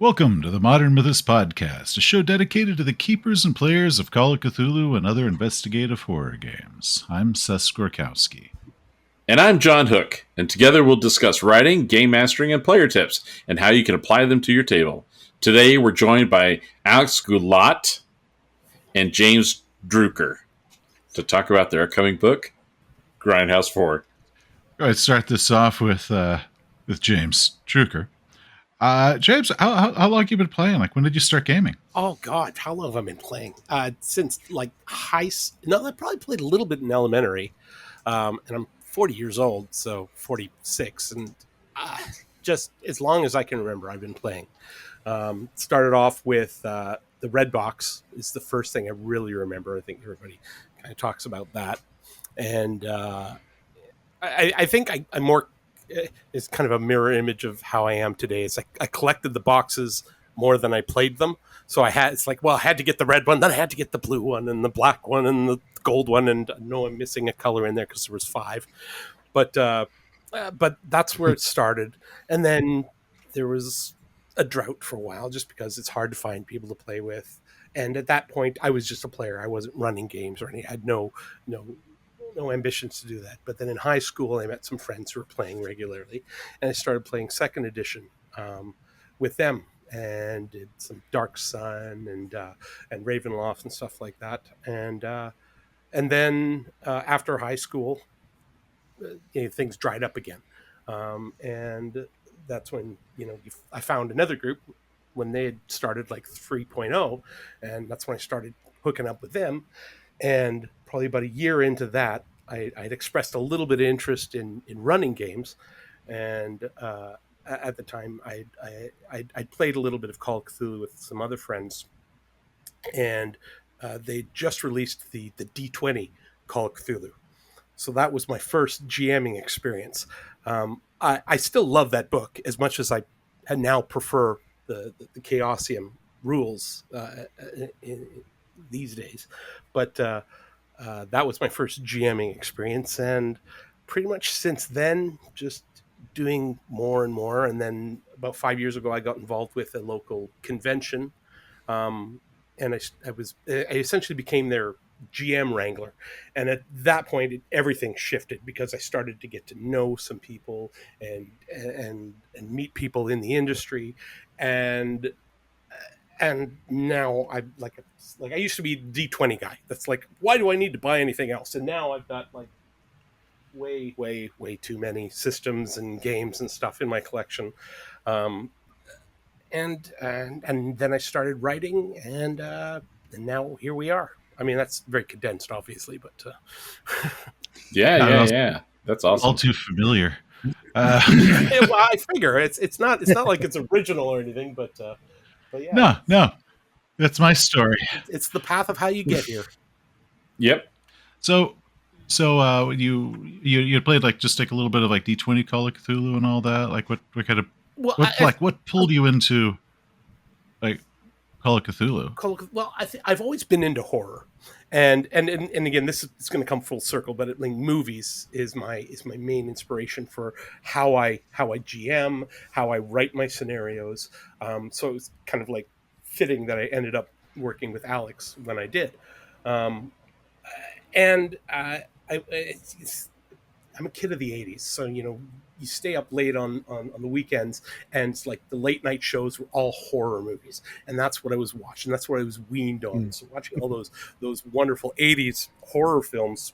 Welcome to the Modern Mythos Podcast, a show dedicated to the keepers and players of Call of Cthulhu and other investigative horror games. I'm Seth Skorkowsky. And I'm John Hook, and together we'll discuss writing, game mastering, and player tips, and how you can apply them to your table. Today we're joined by Alex Guillote and James Droucher to talk about their upcoming book, Grindhouse 4. I'd start this off with James Droucher. James, how long have you been playing? Like, when did you start gaming? Oh God, how long have I been playing? Since like I probably played a little bit in elementary, and I'm 40 years old, so 46, and just as long as I can remember, I've been playing. Started off with the Red Box is the first thing I really remember. I think everybody kind of talks about that, and I think I'm more. It's kind of a mirror image of how I am today. It's like I collected the boxes more than I played them. So I had to get the red one, then I had to get the blue one and the black one and the gold one. And I know I'm missing a color in there because there was 5. But that's where it started. And then there was a drought for a while just because it's hard to find people to play with. And at that point, I was just a player. I wasn't running games or anything. I had no ambitions to do that. But then in high school, I met some friends who were playing regularly, and I started playing second edition with them, and did some Dark Sun and Ravenloft and stuff like that. And then after high school, things dried up again, and that's when I found another group when they had started like 3.0, and that's when I started hooking up with them. And probably about a year into that, I'd expressed a little bit of interest in running games. And at the time, I'd played a little bit of Call of Cthulhu with some other friends. And they just released the D20 Call of Cthulhu. So that was my first GMing experience. I still love that book as much as I now prefer the Chaosium rules these days. But that was my first GMing experience, and pretty much since then, just doing more and more. And then about 5 years ago, I got involved with a local convention, and I essentially became their GM wrangler. And at that point, everything shifted because I started to get to know some people and meet people in the industry, and now I used to be the D20 guy. That's like, why do I need to buy anything else? And now I've got like way too many systems and games and stuff in my collection. And then I started writing, and now here we are. I mean, that's very condensed, obviously, but yeah, that's awesome. All too familiar. Well, I figure it's not like it's original or anything, but yeah. No, that's my story. It's the path of how you get here. Yep. So you played like just like a little bit of like D20 Call of Cthulhu and all that. Like what kind of what pulled you into like Call of Cthulhu? Well, I've always been into horror, and again, this is going to come full circle. But movies is my main inspiration for how I GM, how I write my scenarios. So it was kind of like fitting that I ended up working with Alex when I did. I'm a kid of the 80s, so you stay up late on the weekends, and it's like the late night shows were all horror movies, and that's what I was watching. That's what I was weaned on. So watching all those wonderful 80s horror films,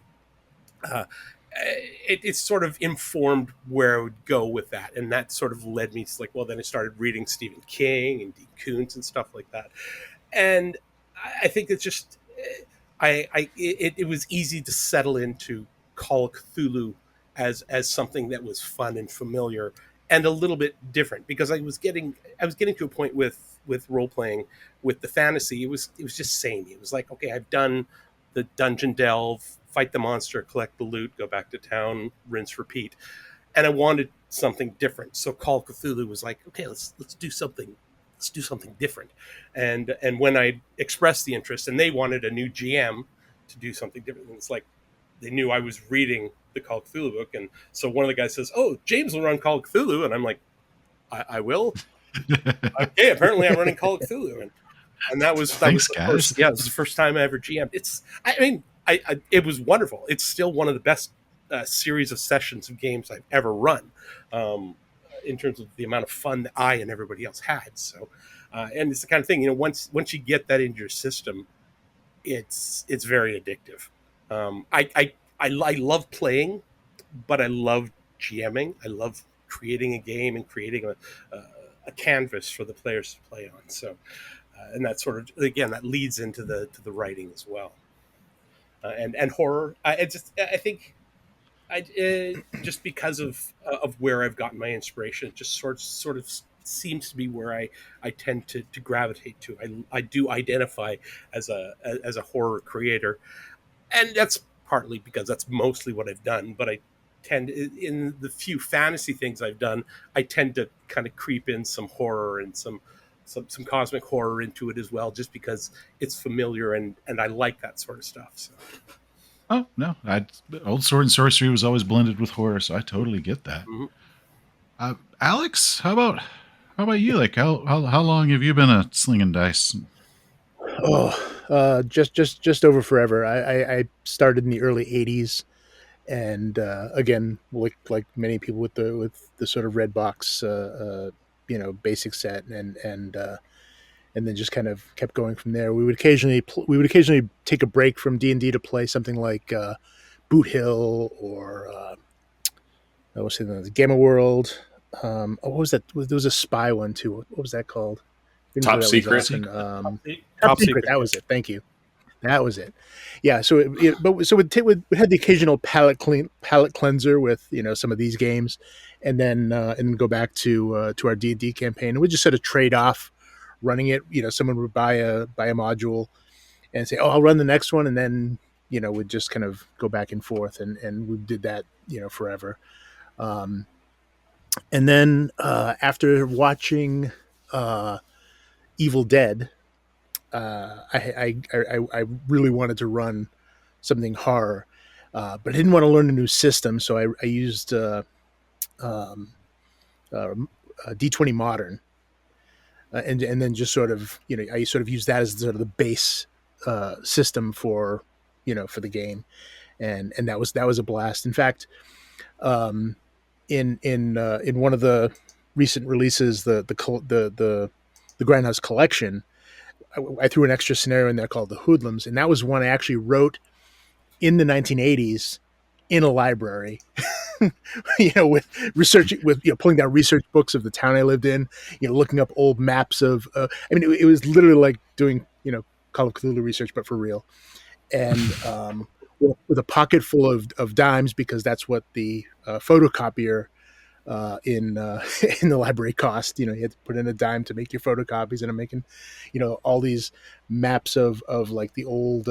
it sort of informed where I would go with that, and that sort of led me to then I started reading Stephen King and Dean Koontz and stuff like that, and I think it's just it was easy to settle into Call of Cthulhu as something that was fun and familiar and a little bit different, because I was getting to a point with role playing, with the fantasy. It was just samey. It was like, okay, I've done the dungeon delve, fight the monster, collect the loot, go back to town, rinse, repeat, and I wanted something different. So Call of Cthulhu was like, okay, let's do something. Let's do something different. And when I expressed the interest, and they wanted a new GM to do something different, and it's like they knew I was reading the Call of Cthulhu book, and so one of the guys says, "Oh, James will run Call of Cthulhu," and I'm like, "I will." Okay, apparently I'm running Call of Cthulhu, and that was Thanks, the guys. first. Yeah, it was the first time I ever GM'd. It was wonderful. It's still one of the best series of sessions of games I've ever run, in terms of the amount of fun that I and everybody else had. So, and it's the kind of thing, once you get that into your system, it's very addictive. I love playing, but I love GMing. I love creating a game and creating a canvas for the players to play on. So, and that sort of, again, that leads into the writing as well. And horror. I think just because of where I've gotten my inspiration, it just sort of seems to be where I tend to gravitate to. I do identify as a horror creator, and that's partly because that's mostly what I've done. But I tend, in the few fantasy things I've done, I tend to kind of creep in some horror and some cosmic horror into it as well, just because it's familiar and I like that sort of stuff. So. Oh no, old Sword and Sorcery was always blended with horror, so I totally get that. Mm-hmm. Alex, how about you? Like, how long have you been a slinging dice? Oh, just over forever. I started in the early '80s, and again, like many people with the sort of red box, basic set, and then just kind of kept going from there. We would occasionally take a break from D&D to play something like Boot Hill or I was saying the Gamma World. What was that? There was a spy one too. What was that called? Top Secret. Top Secret. That was it. Thank you. That was it. Yeah. So we had the occasional palate cleanser with some of these games, and then go back to our D&D campaign. And we just sort of trade off running it. Someone would buy a module and say, "Oh, I'll run the next one," and then we'd just kind of go back and forth, and we did that forever. And then after watching Evil Dead, I really wanted to run something horror, but I didn't want to learn a new system, so I used D20 Modern, and then just sort of I sort of used that as sort of the base system for the game, and that was a blast. In fact, in one of the recent releases, the Grindhouse collection, I threw an extra scenario in there called the Hoodlums, and that was one I actually wrote in the 1980s in a library, with researching, with pulling down research books of the town I lived in, looking up old maps of. It was literally like doing Call of Cthulhu research, but for real, and with a pocket full of dimes, because that's what the photocopier in the library cost. You had to put in a dime to make your photocopies, and I'm making all these maps of like the old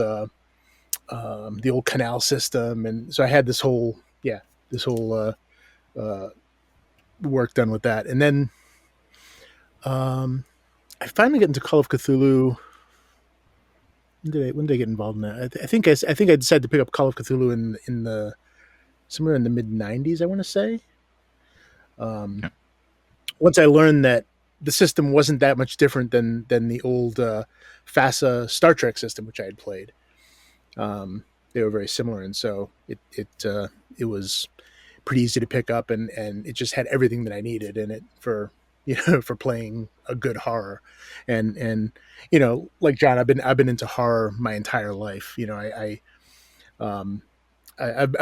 canal system, and so I had this whole work done with that. And then I finally get into Call of Cthulhu. When did I get involved in that? I think I decided to pick up Call of Cthulhu in the somewhere in the mid 90s, I want to say. Once I learned that the system wasn't that much different than the old FASA Star Trek system, which I had played. They were very similar, and so it was pretty easy to pick up, and it just had everything that I needed in it for for playing a good horror. And like John, I've been into horror my entire life. I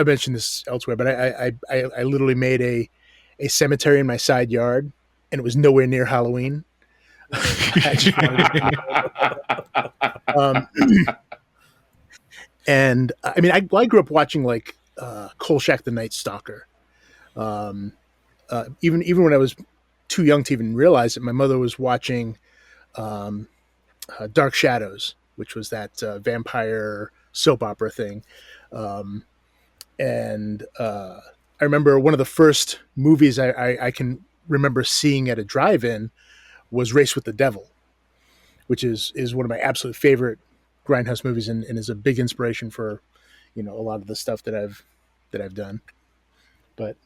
mentioned this elsewhere, but I literally made a cemetery in my side yard, and it was nowhere near Halloween. And I mean, I grew up watching like Kolchak the Night Stalker. Even when I was too young to even realize it, my mother was watching Dark Shadows, which was that vampire soap opera thing. And I remember one of the first movies I can remember seeing at a drive-in was Race with the Devil, which is one of my absolute favorite Grindhouse movies, and is a big inspiration for a lot of the stuff that I've done. But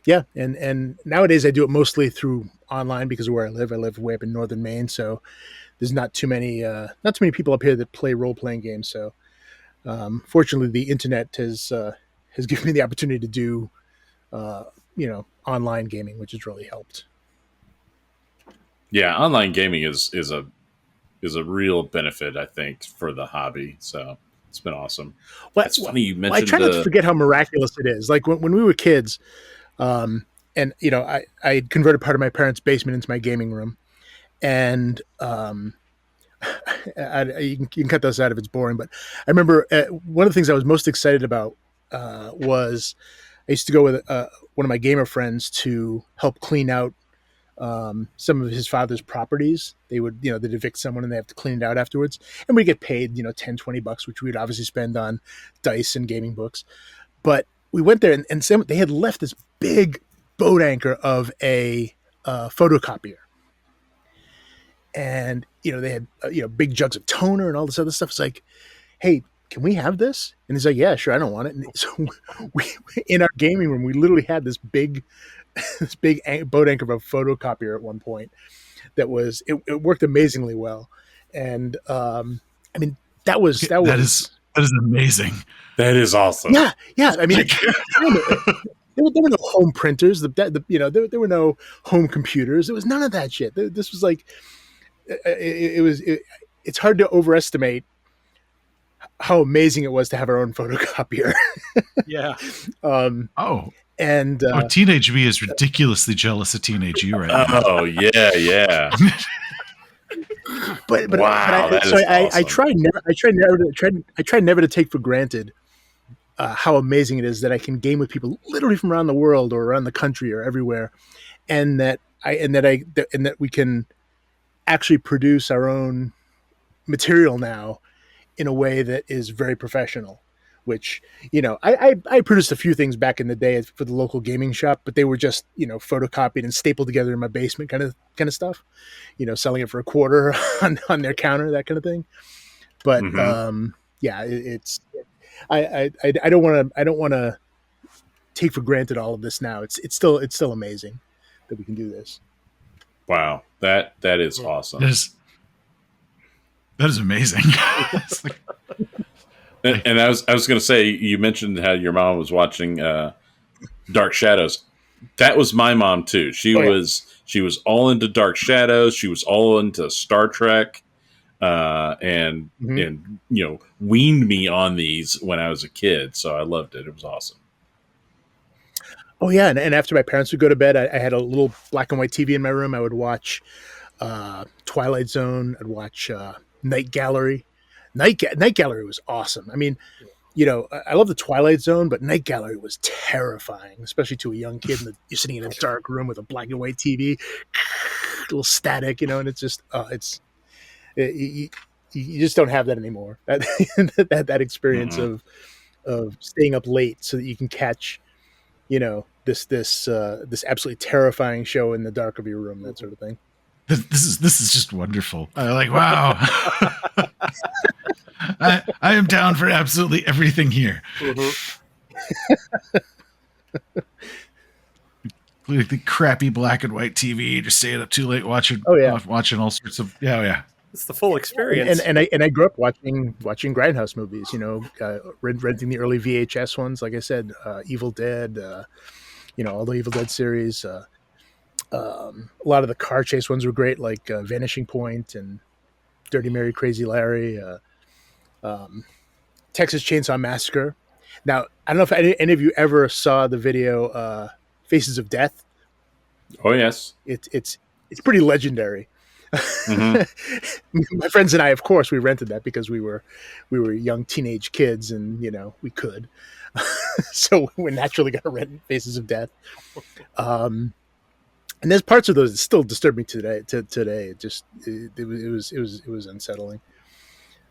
Yeah, and nowadays I do it mostly through online because of where I live. I live way up in northern Maine, so there's not too many people up here that play role playing games. So fortunately, the internet has given me the opportunity to do online gaming, which has really helped. Yeah, online gaming is a real benefit, I think, for the hobby. So it's been awesome. Well, It's funny you well, I mentioned try not to forget how miraculous it is. Like when we were kids, and I converted part of my parents' basement into my gaming room, and you can cut this out if it's boring. But I remember one of the things I was most excited about was I used to go with one of my gamer friends to help clean out some of his father's properties. They would, they'd evict someone and they have to clean it out afterwards. And we get paid, $10-20, which we'd obviously spend on dice and gaming books. But we went there and they had left this big boat anchor of a photocopier. And, they had, big jugs of toner and all this other stuff. It's like, hey, can we have this? And he's like, yeah, sure. I don't want it. And so we in our gaming room, we literally had this big boat anchor of a photocopier at one point that was, it worked amazingly well. And, that is amazing. That is awesome. Yeah. I mean, there were no home printers. There were no home computers. There was none of that shit. This was like, it's hard to overestimate how amazing it was to have our own photocopier. Yeah. And teenage me is ridiculously jealous of teenage you right now. Oh yeah. but wow, I try never to take for granted how amazing it is that I can game with people literally from around the world or around the country or everywhere, and that we can actually produce our own material now in a way that is very professional. Which, I produced a few things back in the day for the local gaming shop, but they were just, photocopied and stapled together in my basement kind of stuff, selling it for $0.25 on their counter, that kind of thing. But, I don't want to take for granted all of this now. It's still amazing that we can do this. Wow. That is awesome. That is amazing. And I was going to say, you mentioned how your mom was watching Dark Shadows. That was my mom too. She was all into Dark Shadows. She was all into Star Trek, and weaned me on these when I was a kid. So I loved it. It was awesome. Oh yeah, and after my parents would go to bed, I had a little black and white TV in my room. I would watch Twilight Zone. I'd watch Night Gallery. Night Gallery was awesome. I mean, I love the Twilight Zone, but Night Gallery was terrifying, especially to a young kid. You're sitting in a dark room with a black and white TV, a little static, and it's just, you just don't have that anymore. That experience of staying up late so that you can catch, this absolutely terrifying show in the dark of your room, that sort of thing. This is just wonderful. Wow. I am down for absolutely everything here. Like the crappy black and white TV, just staying up too late watching watching all sorts of It's the full experience. And I grew up watching Grindhouse movies, renting the early VHS ones, like I said, Evil Dead, all the Evil Dead series. A lot of the car chase ones were great, like Vanishing Point and Dirty Mary, Crazy Larry, Texas Chainsaw Massacre. Now, I don't know if any of you ever saw the video Faces of Death. Oh yes, it's pretty legendary. Mm-hmm. My friends and I, of course, we rented that because we were young teenage kids, and we could. So we naturally got to rent Faces of Death. And there's parts of those that still disturb me today. It was unsettling.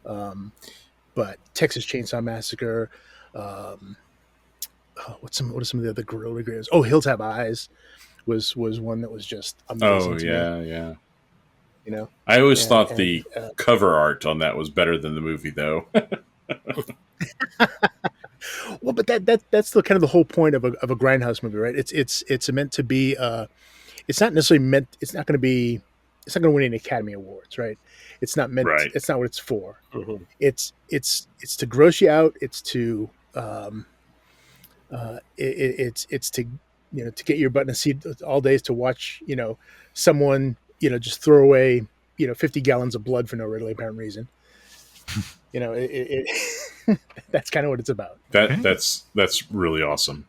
But Texas Chainsaw Massacre. What are some of the other guerrilla games? Oh, Hills Have Eyes was one that was just amazing. Oh yeah. I always thought the cover art on that was better than the movie, though. Well, but that's the kind of the whole point of a Grindhouse movie, right? It's meant to be. It's not necessarily meant. It's not going to be. It's not going to win any Academy Awards, right? It's not meant. Right. It's not what it's for. Mhm. It's to gross you out. It's to it's to to get your butt in a seat all days to watch someone just throw away 50 gallons of blood for no really apparent reason. That's kind of what it's about. That's really awesome.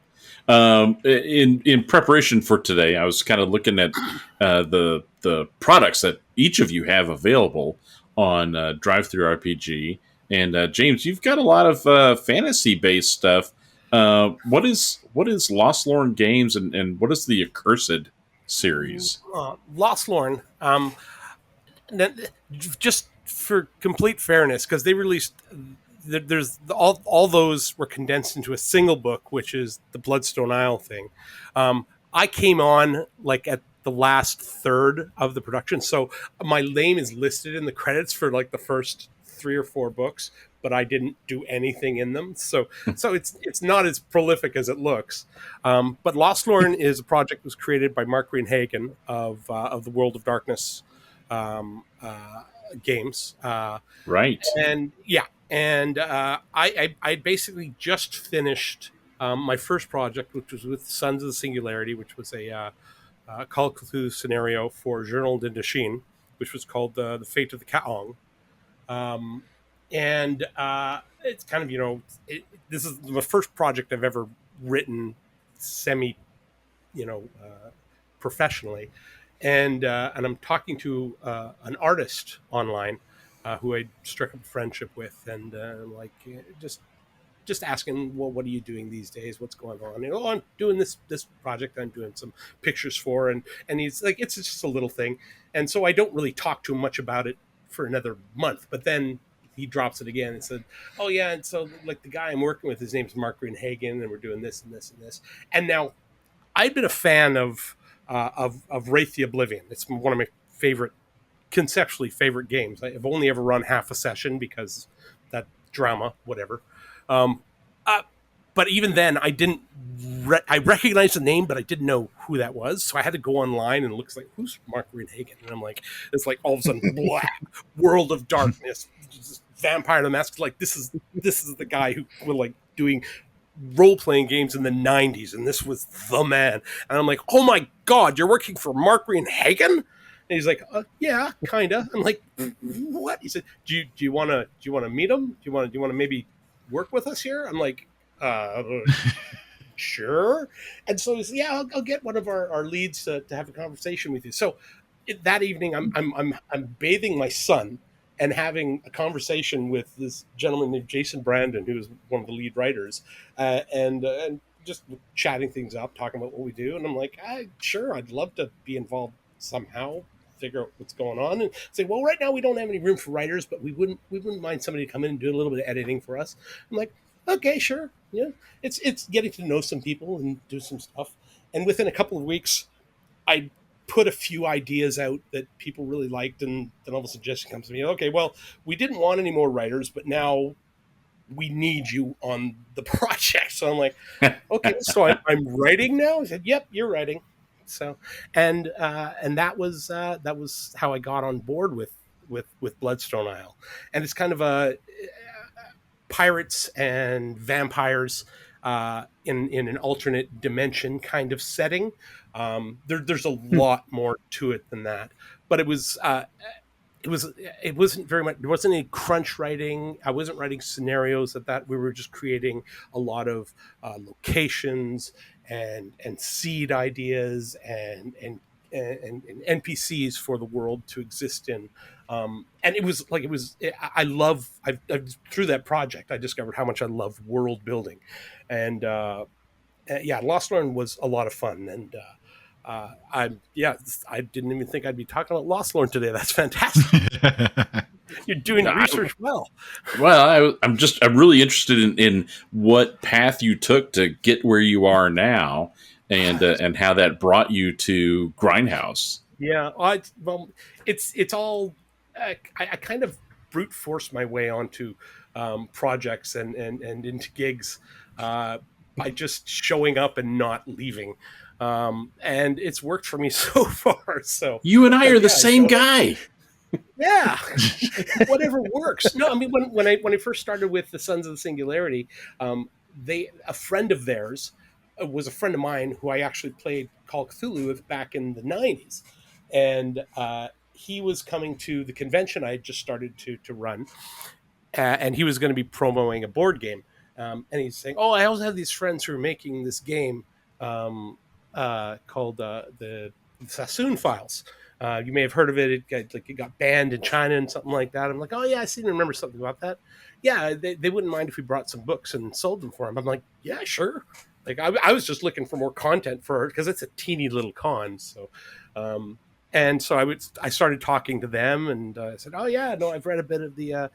In preparation for today, I was kind of looking at the products that each of you have available on Drive-Thru RPG. And James, you've got a lot of fantasy-based stuff. What is Lost Lorn Games, and what is the Accursed series? Lost Lorn. Just for complete fairness, because they released. There's all those were condensed into a single book, which is the Bloodstone Isle thing. I came on like at the last third of the production, so my name is listed in the credits for like the first 3 or 4 books, but I didn't do anything in them. So it's not as prolific as it looks. But Lost Lorn is a project that was created by Mark Greenhagen of the World of Darkness games. Right. And yeah. And I basically just finished my first project, which was with Sons of the Singularity, which was a Call of Cthulhu scenario for Journal de Dachine, which was called The Fate of the Kaong. And it's kind of, this is the first project I've ever written semi, professionally. And I'm talking to an artist online who I struck up a friendship with, and just asking, well, what are you doing these days? What's going on? I'm doing this project. I'm doing some pictures for, and he's like, it's just a little thing, and so I don't really talk to him much about it for another month. But then he drops it again and said, oh yeah, and so like the guy I'm working with, his name's Mark Greenhagen, and we're doing this and this and this. And now I've been a fan of Wraith the Oblivion. It's one of my conceptually favorite games. I've only ever run half a session because that drama, whatever. But even then, I didn't. I recognized the name, but I didn't know who that was. So I had to go online and look like, who's Mark Greenhagen? And I'm like, it's like all of a sudden, black World of Darkness, Vampire the Mask. Like this is the guy who was like doing role-playing games in the 90s, and this was the man. And I'm like, oh my god, you're working for Mark Greenhagen? And he's like, yeah, kinda. I'm like, what? He said, do you want to meet him? Do you want to maybe work with us here? I'm like, sure. And so he said, yeah, I'll get one of our leads to have a conversation with you. So that evening, I'm bathing my son and having a conversation with this gentleman named Jason Brandon, who is one of the lead writers, and just chatting things up, talking about what we do. And I'm like, sure, I'd love to be involved somehow, figure out what's going on, and say, well, right now we don't have any room for writers, but we wouldn't mind somebody to come in and do a little bit of editing for us. I'm like, okay, sure, yeah. It's getting to know some people and do some stuff. And within a couple of weeks, I put a few ideas out that people really liked, and then all of a sudden Jesse comes to me, okay, well, we didn't want any more writers, but now we need you on the project. So I'm like, okay, so I'm writing now? I said, yep, you're writing. So, and that was how I got on board with Bloodstone Isle. And it's kind of a pirates and vampires in an alternate dimension kind of setting. There's a lot more to it than that, but it wasn't very much. There wasn't any crunch writing. I wasn't writing scenarios that we were just creating a lot of locations and seed ideas and NPCs for the world to exist in. And through that project, I discovered how much I love world building, and Lost Lorn was a lot of fun. And I didn't even think I'd be talking about Lost Lorn today. That's fantastic. You're doing research well. Well, I'm really interested in what path you took to get where you are now, and how that brought you to Grindhouse. Yeah, it's all. I kind of brute force my way onto projects and into gigs by just showing up and not leaving. And it's worked for me so far. So you and I are the same guy. Yeah, whatever works. No, I mean when I first started with the Sons of the Singularity, a friend of theirs was a friend of mine who I actually played Call of Cthulhu with back in the 90s, and he was coming to the convention I had just started to run, and he was going to be promoting a board game, and he's saying, "Oh, I also have these friends who are making this game called the Sassoon Files." You may have heard of it. It got banned in China and something like that. I'm like, oh yeah, I seem to remember something about that. Yeah, they wouldn't mind if we brought some books and sold them for them. I'm like, yeah, sure. Like I was just looking for more content for her because it's a teeny little con. So, and so I started talking to them and I said, oh yeah, no, I've read a bit of the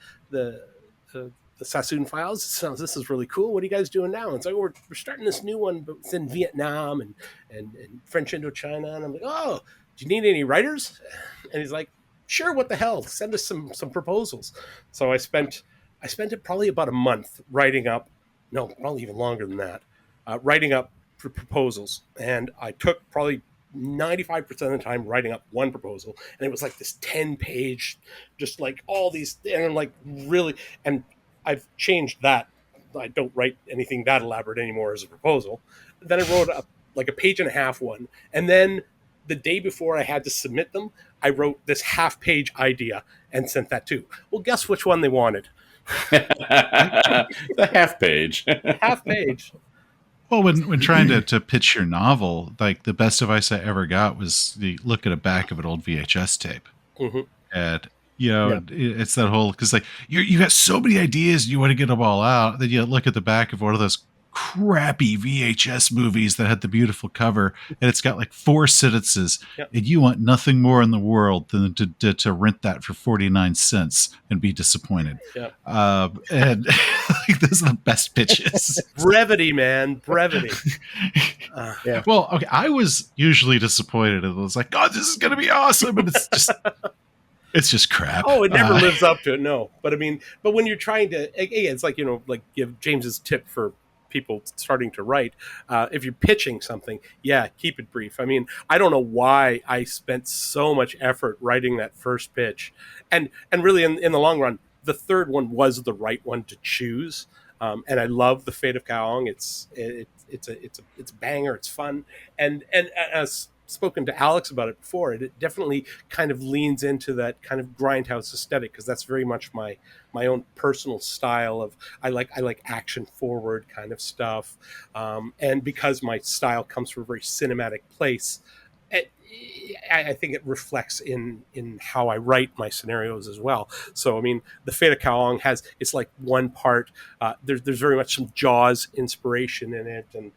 Sassoon Files. So this is really cool. What are you guys doing now? And so we're starting this new one, but it's in Vietnam and French Indochina. And I'm like, oh, do you need any writers? And he's like, sure, what the hell? Send us some proposals. So I spent it probably about a month writing up, no, probably even longer than that, writing up proposals. And I took probably 95% of the time writing up one proposal. And it was like this 10-page, just like all these, and I'm like, really, and I've changed that. I don't write anything that elaborate anymore as a proposal. Then I wrote like a page and a half one. And then the day before I had to submit them, I wrote this half-page idea and sent that too. Well, guess which one they wanted? The half page. Half page. Well, when trying to pitch your novel, like the best advice I ever got was the look at a back of an old VHS tape. Mm-hmm. And it's that whole, because like you got so many ideas and you want to get them all out, then you look at the back of one of those crappy VHS movies that had the beautiful cover and it's got like 4 sentences, and you want nothing more in the world than to rent that for 49 cents and be disappointed. And like, those are the best pitches. Brevity, man, brevity. Well, okay, I was usually disappointed. It was like, oh, this is gonna be awesome, and it's just crap. Oh, it never lives up to it. No, but I mean, but when you're trying to, again, it's like, like give James's tip for people starting to write. If you're pitching something, keep it brief. I mean, I don't know why I spent so much effort writing that first pitch, and really in the long run, the third one was the right one to choose. And I love the Fate of Kaong. It's a banger. It's fun, and as spoken to Alex about it before, it definitely kind of leans into that kind of Grindhouse aesthetic, because that's very much my own personal style of I like action forward kind of stuff, and because my style comes from a very cinematic place, I think it reflects in how I write my scenarios as well. So I mean, the Fate of Kaong it's like one part. There's very much some Jaws inspiration in it, and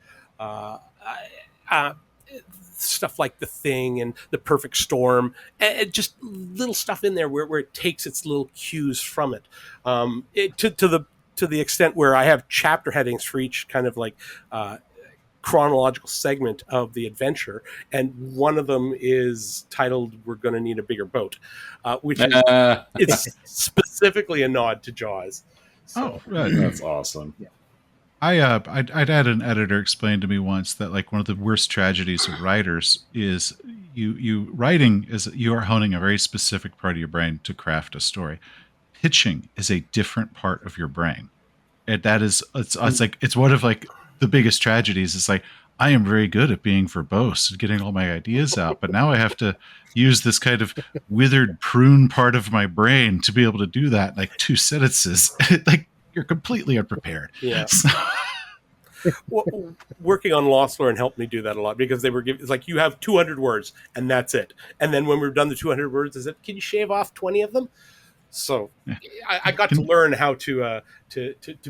stuff like The Thing and The Perfect Storm, and just little stuff in there where it takes its little cues from it, to the extent where I have chapter headings for each kind of like chronological segment of the adventure, and one of them is titled "We're Going to Need a Bigger Boat," which is it's specifically a nod to Jaws. So, right. That's awesome. Yeah. I'd had an editor explain to me once that like one of the worst tragedies of writers is you writing is you are honing a very specific part of your brain to craft a story. Pitching is a different part of your brain, and that is it's like it's one of like the biggest tragedies. It's like I am very good at being verbose and getting all my ideas out, but now I have to use this kind of withered prune part of my brain to be able to do that in like 2 sentences. Like you're completely unprepared. Yeah. So. Well, working on Lost Lore helped me do that a lot, because they were it's like you have 200 words and that's it. And then when we're done the 200 words, is it, can you shave off 20 of them? So I got to learn how to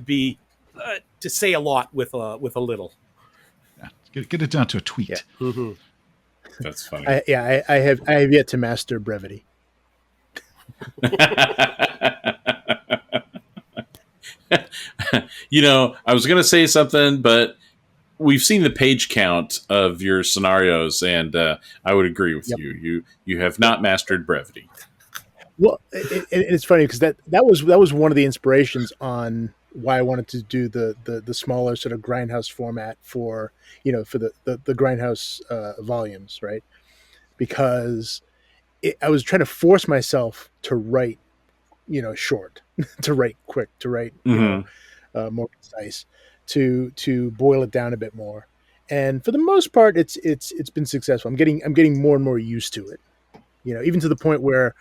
be to say a lot with a little. Yeah, get it down to a tweet. Yeah. Mm-hmm. That's funny. I have yet to master brevity. I was going to say something, but we've seen the page count of your scenarios, and I would agree with you. You have not mastered brevity. Well, it's funny because that was one of the inspirations on why I wanted to do the smaller sort of grindhouse format for for the grindhouse volumes, right? Because I was trying to force myself to write short, to write quick, to write Mm-hmm. more concise, to boil it down a bit more. And for the most part, it's been successful. I'm getting more and more used to it. Even to the point where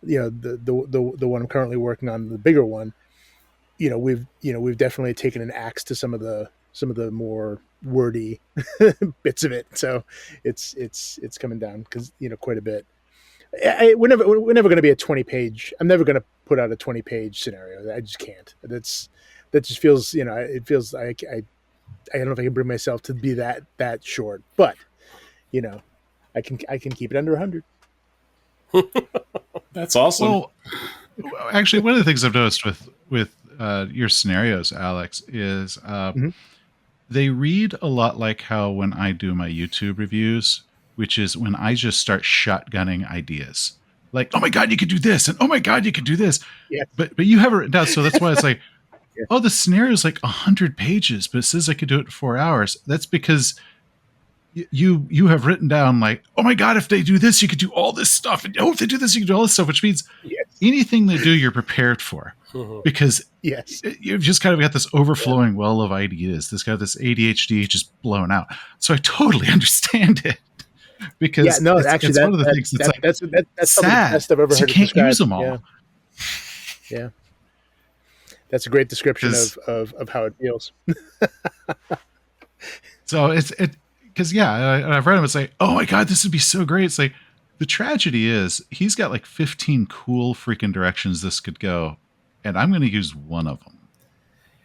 the one I'm currently working on, the bigger one, we've definitely taken an axe to some of the more wordy bits of it. So it's coming down because quite a bit. We're never going to be a 20-page. I'm never going to put out a 20-page scenario. I just can't. That just feels it feels like I don't know if I can bring myself to be that short, but I can keep it under 100. That's awesome. Well, actually, one of the things I've noticed with your scenarios, Alex, is they read a lot like how when I do my YouTube reviews, which is when I just start shotgunning ideas. Like, oh my god, you could do this, and oh my god, you could do this. Yeah. But you have it written down, so that's why it's like, Yeah. oh, the scenario is like 100 pages, but it says I could do it in 4 hours. That's because you have written down like, oh my god, if they do this, you could do all this stuff, and oh, if they do this, you can do all this stuff, which means Yes. anything they do, you're prepared for, because Yes. you've just kind of got this overflowing well of ideas. This got this ADHD just blown out. So I totally understand it, because Yeah. No. it's, Actually, it's one of the things that's like that's some of the sad. best I've ever You heard it can't described. use them all. Yeah. Yeah. That's a great description 'Cause- of how it feels. So it's because I've read him. It's like, oh my god, this would be so great. It's like the tragedy is he's got like 15 cool freaking directions this could go, and I'm going to use one of them,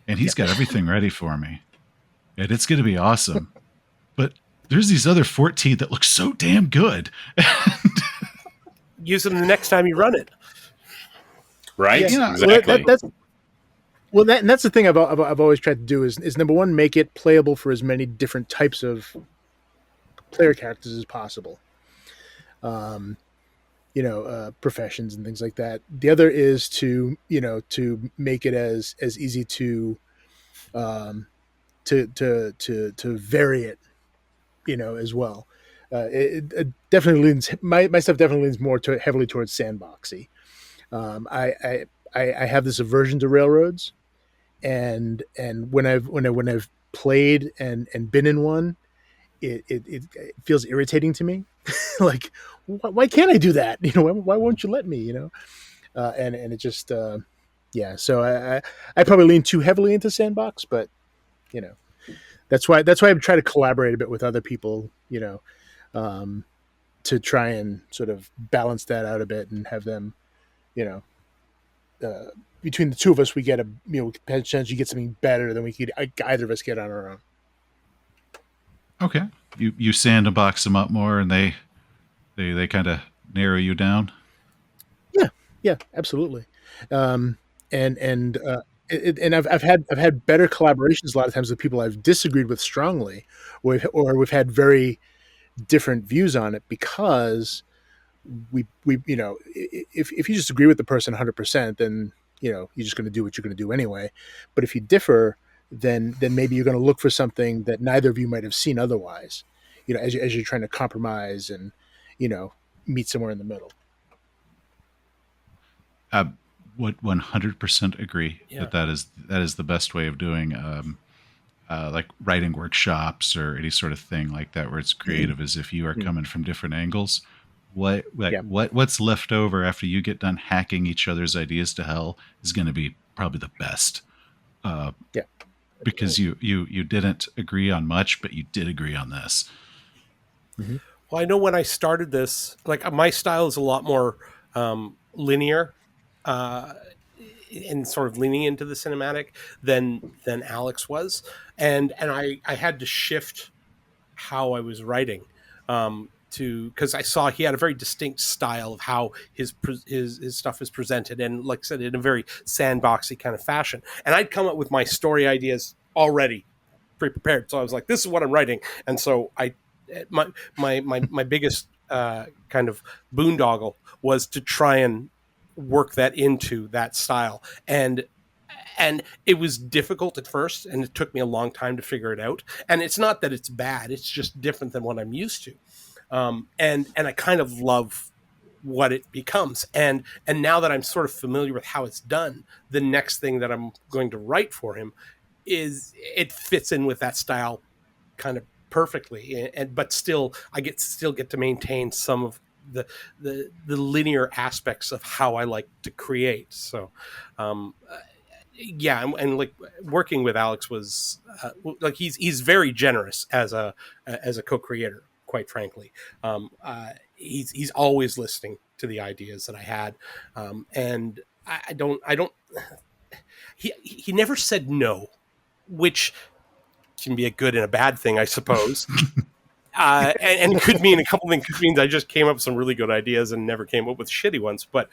and he's got everything ready for me, and it's going to be awesome. But there's these other 14 that look so damn good. Use them the next time you run it. Right? Yeah. Exactly. That's the thing I've always tried to do is number one, make it playable for as many different types of player characters as possible. Professions and things like that. The other is to make it as easy to vary it, as well. It definitely leans. My stuff definitely leans more heavily towards sandboxy. I have this aversion to railroads, and when I've played and been in one, it feels irritating to me. Like, why can't I do that? Why won't you let me? And it just yeah. So I probably lean too heavily into sandbox, but that's why I try to collaborate a bit with other people. To try and sort of balance that out a bit and have them, between the two of us, we get potentially get something better than we could either of us get on our own. Okay, you sandbox them up more, and they kind of narrow you down. Yeah, absolutely. And I've had better collaborations a lot of times with people I've disagreed with strongly, or we've had very different views on it, because we if you just agree with the person 100%, then you're just going to do what you're going to do anyway. But if you differ, then maybe you're going to look for something that neither of you might have seen otherwise, as you're trying to compromise and meet somewhere in the middle. Would 100% agree that is the best way of doing like writing workshops or any sort of thing like that, where it's creative, is if you are coming from different angles. What's left over after you get done hacking each other's ideas to hell is going to be probably the best. Because you didn't agree on much, but you did agree on this. Mm-hmm. Well, I know when I started this, like, my style is a lot more linear, and sort of leaning into the cinematic than Alex was, and I had to shift how I was writing, because I saw he had a very distinct style of how his stuff is presented, and like I said, in a very sandboxy kind of fashion. And I'd come up with my story ideas already pre-prepared, so I was like, "This is what I'm writing," and so my biggest kind of boondoggle was to try and work that into that style. And it was difficult at first, and it took me a long time to figure it out. And it's not that it's bad; it's just different than what I'm used to. And I kind of love what it becomes. And now that I'm sort of familiar with how it's done, the next thing that I'm going to write for him is it fits in with that style kind of perfectly. But still, I still get to maintain some of the linear aspects of how I like to create. So, yeah, and like working with Alex was like he's very generous as a co-creator. Quite frankly, he's always listening to the ideas that I had, and I don't. He never said no, which can be a good and a bad thing, I suppose. And it could mean a couple things. It could mean I just came up with some really good ideas and never came up with shitty ones. But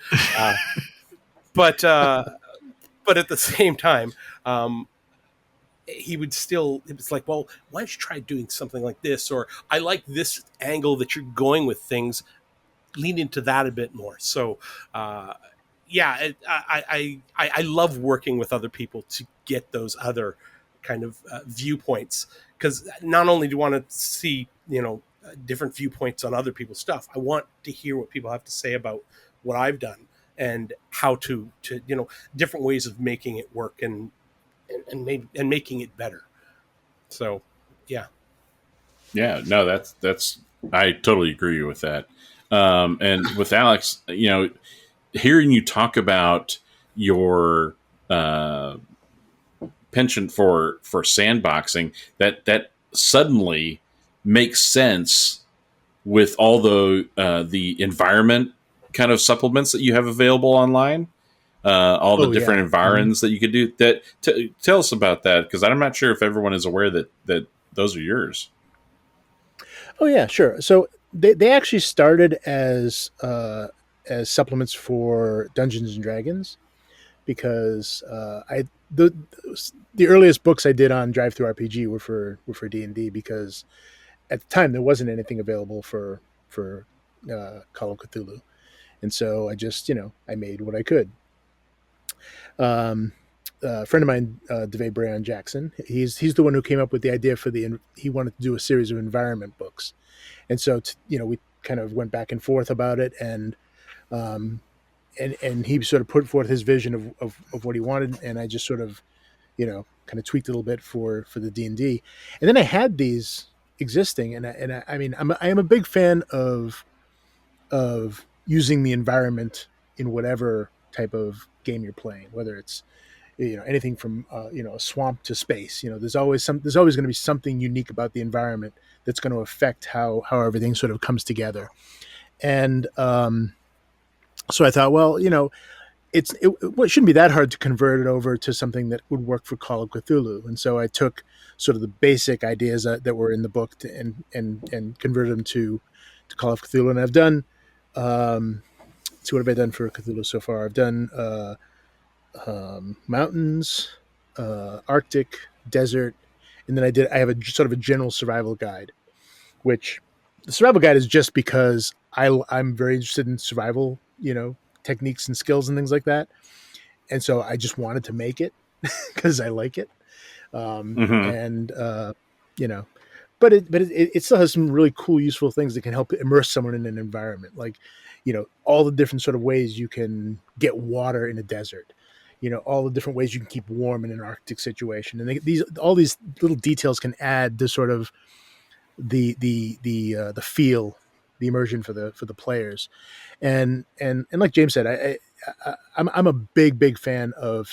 at the same time, he would still, it was like, well, why don't you try doing something like this? Or I like this angle that you're going with things, lean into that a bit more. So, yeah, I love working with other people to get those other kind of viewpoints. Because not only do I want to see, different viewpoints on other people's stuff, I want to hear what people have to say about what I've done and how to different ways of making it work and making it better. So, yeah. Yeah, no, that's I totally agree with that. And with Alex, hearing you talk about your penchant for sandboxing, that suddenly makes sense with all the environment kind of supplements that you have available online. All the different environs that you could do. Tell us about that, because I'm not sure if everyone is aware that those are yours. Oh yeah, sure. So they actually started as supplements for Dungeons and Dragons, because the earliest books I did on Drive-Thru RPG were for D&D, because at the time there wasn't anything available for Call of Cthulhu, and so I just I made what I could. A friend of mine, DeVay Brayon Jackson, he's the one who came up with the idea for he wanted to do a series of environment books, and so we kind of went back and forth about it, and he sort of put forth his vision of what he wanted, and I just sort of kind of tweaked a little bit for the D&D, and then I had these existing, and I mean I am a big fan of using the environment in whatever type of game you're playing, whether it's anything from a swamp to space. There's always going to be something unique about the environment that's going to affect how everything sort of comes together. And so I thought, well, it shouldn't be that hard to convert it over to something that would work for Call of Cthulhu. And so I took sort of the basic ideas that were in the book and converted them to Call of Cthulhu. And I've done, what have I done for Cthulhu so far? I've done mountains, Arctic, desert, and then I have a sort of a general survival guide, which the survival guide is just because I'm very interested in survival, techniques and skills and things like that. And so I just wanted to make it because I like it. And, but it still has some really cool, useful things that can help immerse someone in an environment. Like, all the different sort of ways you can get water in a desert, all the different ways you can keep warm in an Arctic situation. And all these little details can add to sort of the feel, the immersion for the players. And like James said, I'm a big fan of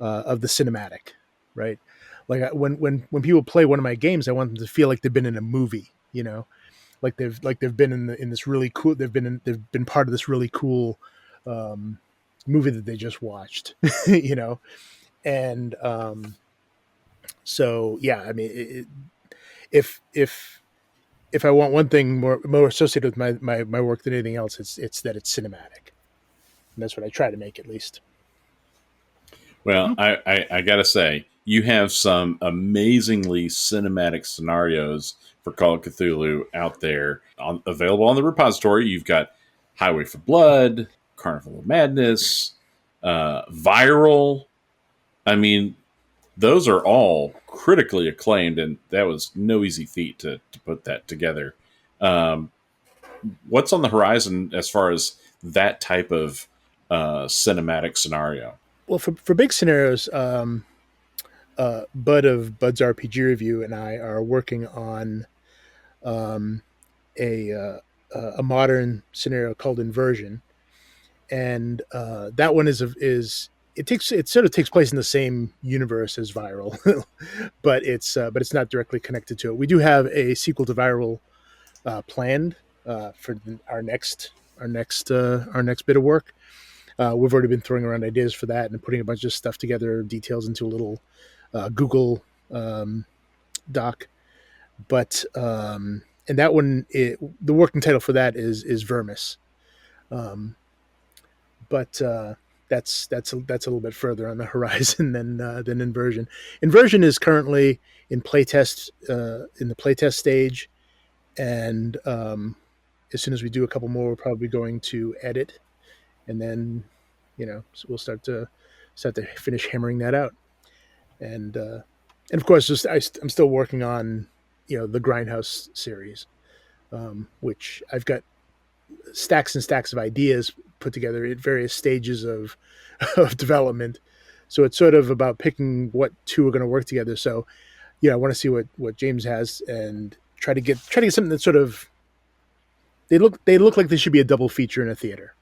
of the cinematic, right? Like when people play one of my games, I want them to feel like they've been in a movie, like they've been in this really cool, they've been part of this really cool movie that they just watched, and so yeah, I mean, if I want one thing more associated with my work than anything else, it's that it's cinematic, and that's what I try to make, at least. Well, I gotta say, you have some amazingly cinematic scenarios for Call of Cthulhu out there, available on the repository. You've got Highway for Blood, Carnival of Madness, Viral. I mean, those are all critically acclaimed, and that was no easy feat to put that together. What's on the horizon as far as that type of cinematic scenario? Well, for big scenarios, Bud of Bud's RPG Review and I are working on a modern scenario called Inversion, and that one is it sort of takes place in the same universe as Viral, but it's not directly connected to it. We do have a sequel to Viral planned for our next bit of work. We've already been throwing around ideas for that and putting a bunch of stuff together, details into a little Google doc. But and that one, the working title for that is Vermis. But that's a little bit further on the horizon than Inversion. Inversion is currently in playtest in the playtest stage, and as soon as we do a couple more, we're probably going to edit, and then so we'll start to finish hammering that out, and of course, I'm still working on the Grindhouse series, which I've got stacks and stacks of ideas put together at various stages of development. So it's sort of about picking what two are going to work together. So I want to see what James has and try to get something that sort of they look like they should be a double feature in a theater.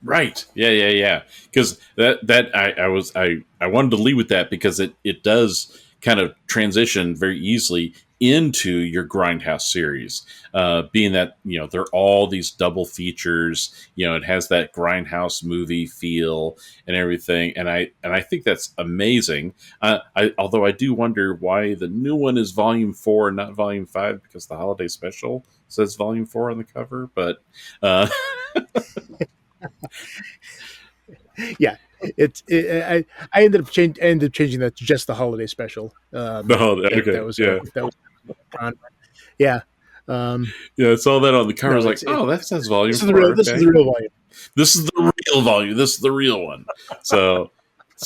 Right. Yeah. Because I wanted to lead with that because it does kind of transition very easily into your Grindhouse series, being that they're all these double features. It has that Grindhouse movie feel and everything, and I think that's amazing. Although I do wonder why the new one is Volume 4 and not Volume 5, because the holiday special says Volume 4 on the cover, but. Yeah, I ended up changing that to just the holiday special. Okay. That was fun. Yeah. I saw that on the cover. I was like, that says Volume 4. This is the real volume. This is the real volume. This is the real one. So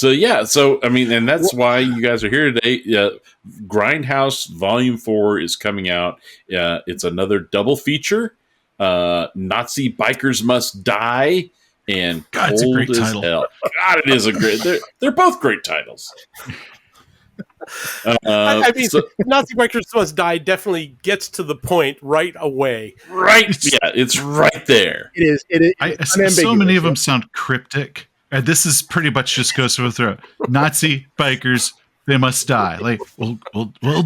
yeah. So, I mean, and that's why you guys are here today. Grindhouse Volume 4 is coming out. It's another double feature. Nazi Bikers Must Die and God, it's a Cold great as title. Hell. God, it is a great. They're both great titles. I mean, Nazi Bikers Must Die definitely gets to the point right away. Right. Yeah, it's right there. It is. So many of them sound cryptic. This is pretty much just goes through the throat. Nazi bikers, they must die. Like, well,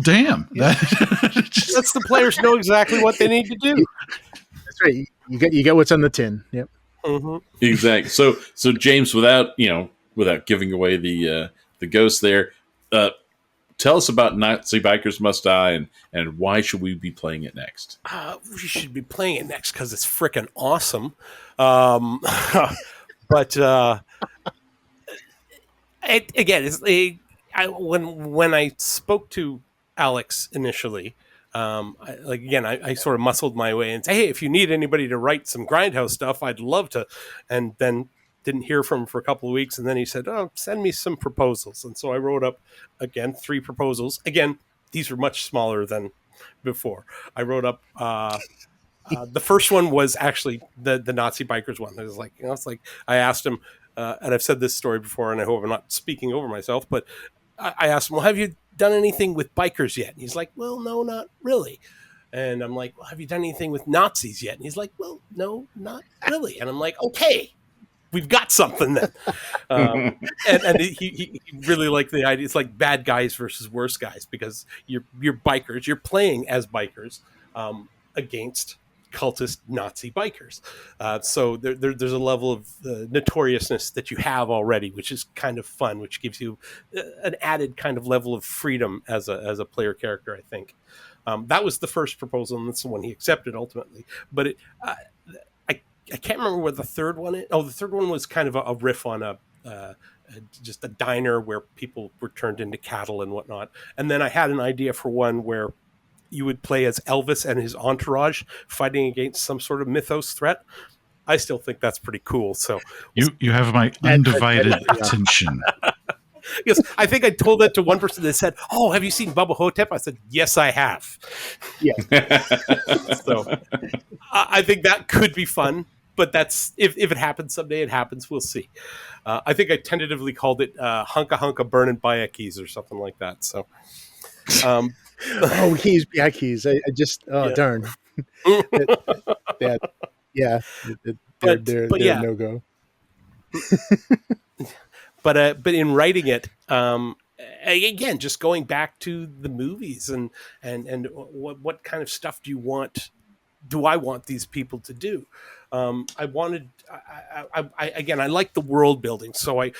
damn. Yeah. Lets the players know exactly what they need to do. That's right. You get what's on the tin. Yep. Mm-hmm. Exactly. So James, without giving away the ghost there, tell us about Nazi Bikers Must Die and why should we be playing it next? We should be playing it next because it's freaking awesome. But when I spoke to Alex initially, I sort of muscled my way and say, hey, if you need anybody to write some Grindhouse stuff, I'd love to. And then didn't hear from him for a couple of weeks. And then he said, send me some proposals. And so I wrote up, again, 3 proposals. Again, these were much smaller than before. I wrote up, the first one was actually the Nazi bikers one. It was like, it's like I asked him, and I've said this story before, and I hope I'm not speaking over myself, but I asked him, well, have you done anything with bikers yet? And he's like, well, no, not really. And I'm like, well, have you done anything with Nazis yet? And he's like, well, no, not really. And I'm like, okay, we've got something then. And he really liked the idea. It's like bad guys versus worse guys, because you're bikers. You're playing as bikers against cultist Nazi bikers. So there's a level of notoriousness that you have already, which is kind of fun, which gives you an added kind of level of freedom as a player character, I think. That was the first proposal, and that's the one he accepted ultimately. But I can't remember what the third one is. Oh, the third one was kind of a riff on just a diner where people were turned into cattle and whatnot. And then I had an idea for one where you would play as Elvis and his entourage fighting against some sort of mythos threat. I still think that's pretty cool. So You have my undivided attention. yes, I think I told that to one person that said, "Oh, have you seen Bubba Hotep?" I said, "Yes, I have." Yeah. So I think that could be fun, but that's if it happens someday, it happens. We'll see. I think I tentatively called it "Hunka Hunka Burnin' Bayakis" or something like that. So, Oh, keys, yeah, keys. I just, Yeah. darn. Yeah, they're yeah. no go. But in writing it, again, just going back to the movies and what kind of stuff do I want these people to do? I like the world building, so I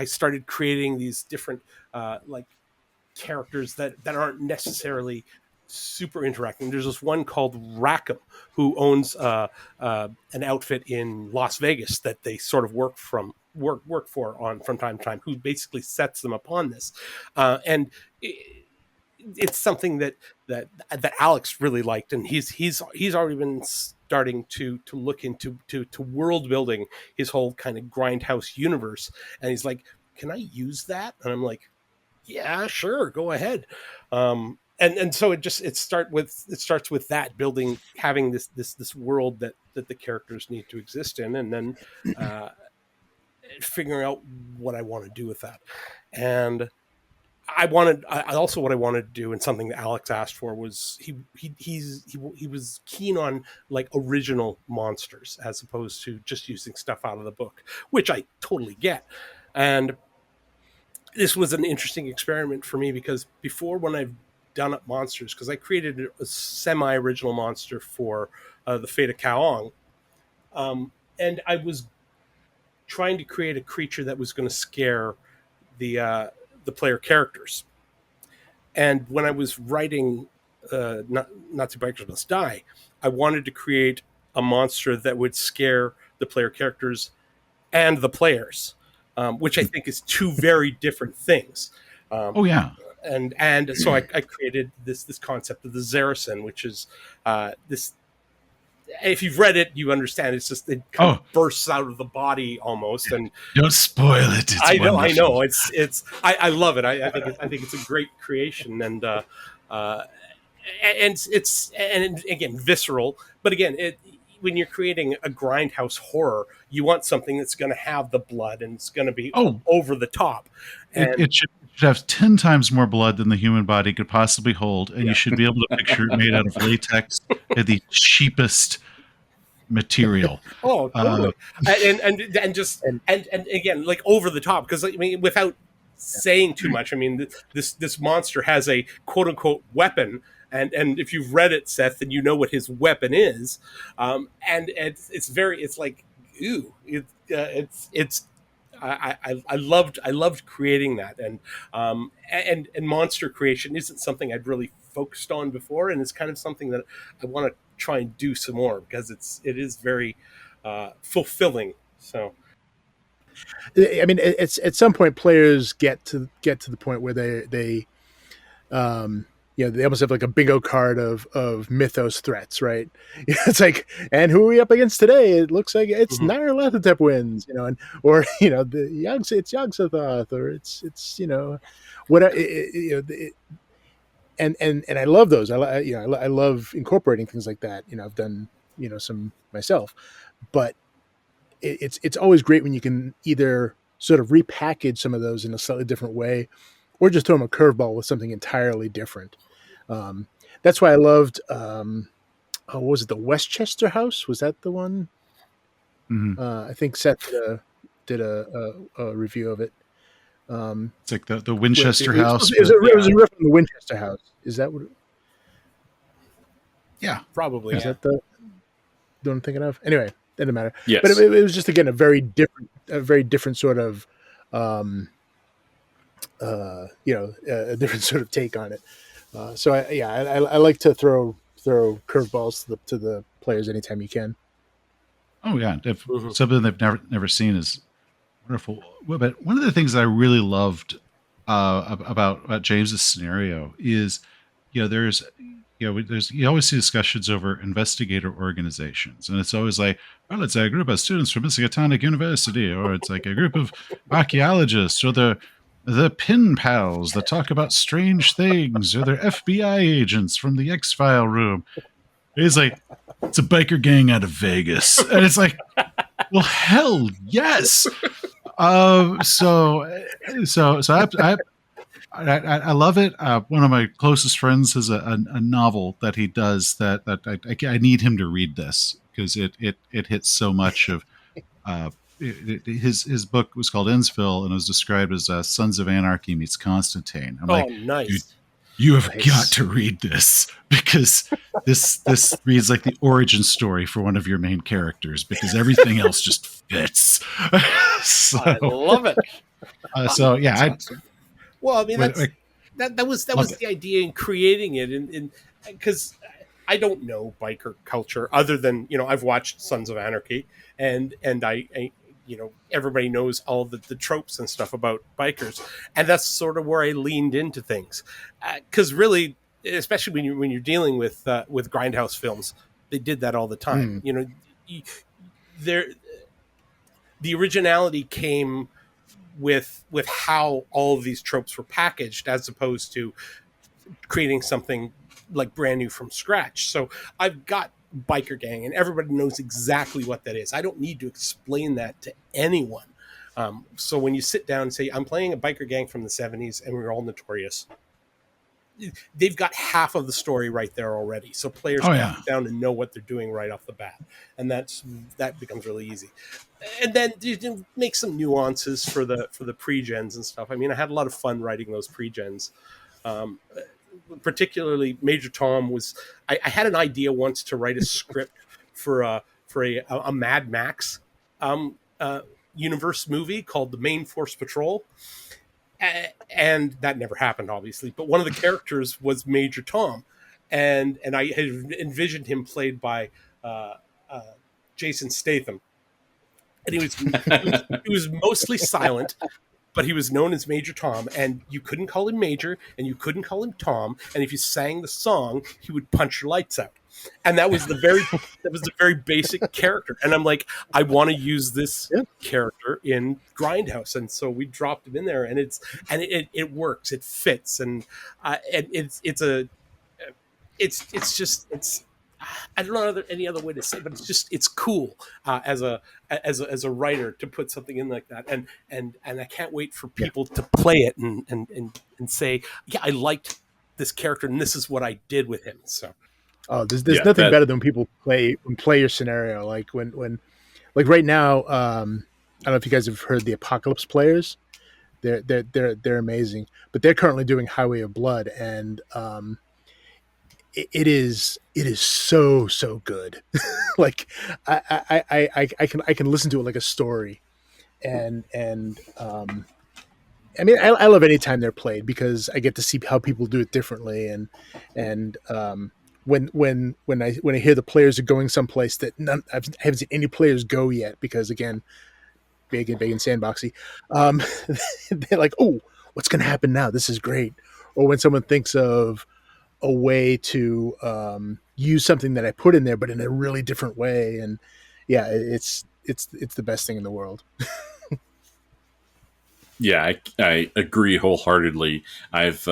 started creating these different like characters that aren't necessarily super interacting. There's this one called Rackham who owns an outfit in Las Vegas that they sort of work for from time to time, who basically sets them upon this, and it's something that Alex really liked, and he's already been starting to look into to world building his whole kind of Grindhouse universe, and he's like, "Can I use that?" And I'm like, "Yeah, sure, go ahead." And so it starts with that building, having this world that the characters need to exist in, and then figuring out what I want to do with that. And also what I wanted to do, and something that Alex asked for, was he was keen on like original monsters as opposed to just using stuff out of the book, which I totally get. And this was an interesting experiment for me, because before, when I've done up monsters, because I created a semi-original monster for the Fate of Kaong, and I was trying to create a creature that was going to scare the player characters. And when I was writing Nazi Bikers Must Die, I wanted to create a monster that would scare the player characters and the players, which I think is two very different things. Oh yeah. And so I created this concept of the Zaracen, which is this. If you've read it, you understand. It's just it kind of bursts out of the body almost, and don't spoil it. It's I know. wonderful. I love it. I think it's a great creation, and it's again visceral. But again, when you're creating a Grindhouse horror, you want something that's going to have the blood and it's going to be over the top. And it should have 10 times more blood than the human body could possibly hold, and you should be able to picture it made out of latex and the cheapest material. Oh, totally. And again, like over the top, because I mean, without saying too much, I mean, this monster has a quote unquote weapon. And if you've read it, Seth, then you know what his weapon is. And it's like, ooh, I loved creating that, and monster creation isn't something I'd really focused on before, and it's kind of something that I want to try and do some more, because it is very fulfilling. So, I mean, it's at some point players get to the point where they they almost have like a bingo card of mythos threats, right? It's like, and who are we up against today? It looks like it's Nyarlathotep wins, and or it's Yog-Sothoth, or it's whatever. And I love those. I love incorporating things like that. I've done some myself, but it's always great when you can either sort of repackage some of those in a slightly different way, or just throw them a curveball with something entirely different. That's why I loved, what was it? The Westchester House? Was that the one? Mm-hmm. I think Seth did a review of it. It's like the Winchester House. It was a riff on the Winchester House. Is that what? Yeah, probably. Is that the one I'm thinking of? Anyway, doesn't matter. Yes. But it was just, again, a very different sort of, a different sort of take on it. So I like to throw curveballs to the players anytime you can. Oh yeah, if something they've never seen is wonderful. But one of the things that I really loved about James's scenario is, there's you always see discussions over investigator organizations, and it's always like, well, it's a group of students from Miskatonic University, or it's like a group of archaeologists, or the pin pals that talk about strange things, or they're FBI agents from the X-File room. It's like, it's a biker gang out of Vegas, and it's like, well, hell yes. I love it. One of my closest friends has a novel that he does that I need him to read this because it hits so much of his book was called Innsville and it was described as Sons of Anarchy meets Constantine. I'm like, nice. Dude, you have got to read this because this reads like the origin story for one of your main characters because everything else just fits. So, I love it. Awesome. Well, I mean, that was the idea in creating it, and because I don't know biker culture other than I've watched Sons of Anarchy, and I everybody knows all the tropes and stuff about bikers, and that's sort of where I leaned into things, because really, especially when you're dealing with Grindhouse films, they did that all the time. The originality came with how all of these tropes were packaged as opposed to creating something like brand new from scratch. So I've got biker gang and everybody knows exactly what that is. I don't need to explain that to anyone. So when you sit down and say, I'm playing a biker gang from the 70s and we're all notorious, they've got half of the story right there already. So players can sit down and know what they're doing right off the bat. And that becomes really easy. And then you make some nuances for the pre-gens and stuff. I mean, I had a lot of fun writing those pre-gens. Particularly Major Tom was, I had an idea once to write a script for a Mad Max universe movie called The Main Force Patrol. And that never happened, obviously. But one of the characters was Major Tom. And I had envisioned him played by Jason Statham. And he was mostly silent, but he was known as Major Tom, and you couldn't call him Major, and you couldn't call him Tom, and if you sang the song, he would punch your lights out. And that was the very basic character. And I'm like, I want to use this character in Grindhouse, and so we dropped him in there, and it works, it fits, and it's I don't know any other way to say it, but it's cool as a writer to put something in like that, and I can't wait for people to play it and say, yeah, I liked this character and this is what I did with him. So, there's nothing better than people play your scenario. Like when like right now, I don't know if you guys have heard the Apocalypse Players. They're amazing, but they're currently doing Highway of Blood, and it is so good. Like I can listen to it like a story, and I mean I love any time they're played because I get to see how people do it differently, and when I hear the players are going someplace that I haven't seen any players go yet, because again, big and sandboxy, they're like, oh, what's going to happen now? This is great. Or when someone thinks of a way to use something that I put in there, but in a really different way. And yeah, it's the best thing in the world. Yeah, I agree wholeheartedly. I've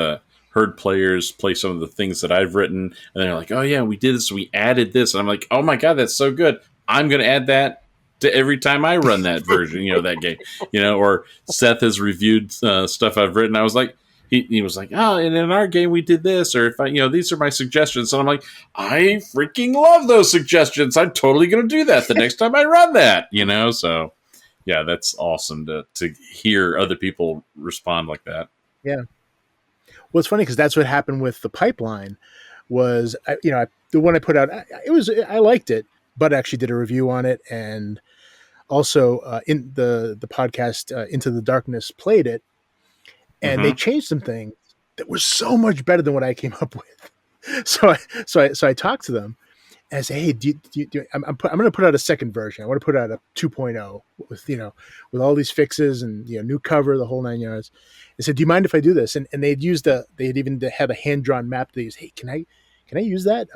heard players play some of the things that I've written, and they're like, oh yeah, we did this, we added this. And I'm like, oh my God, that's so good. I'm going to add that to every time I run that version, that game, or Seth has reviewed stuff I've written. I was like, he was like, oh, and in our game we did this, or if I, these are my suggestions. And I'm like, I freaking love those suggestions. I'm totally going to do that the next time I run that, So yeah, that's awesome to hear other people respond like that. Yeah. Well, it's funny because that's what happened with the pipeline. Was the one I put out, I liked it, but I actually did a review on it, and also in the podcast Into the Darkness played it. And they changed some things that were so much better than what I came up with. So I talked to them and I say, hey, I'm going to put out a second version. I want to put out a 2.0 with all these fixes and new cover, the whole 9 yards. I said, do you mind if I do this? And they had even had a hand drawn map. They used, hey, can can I use that?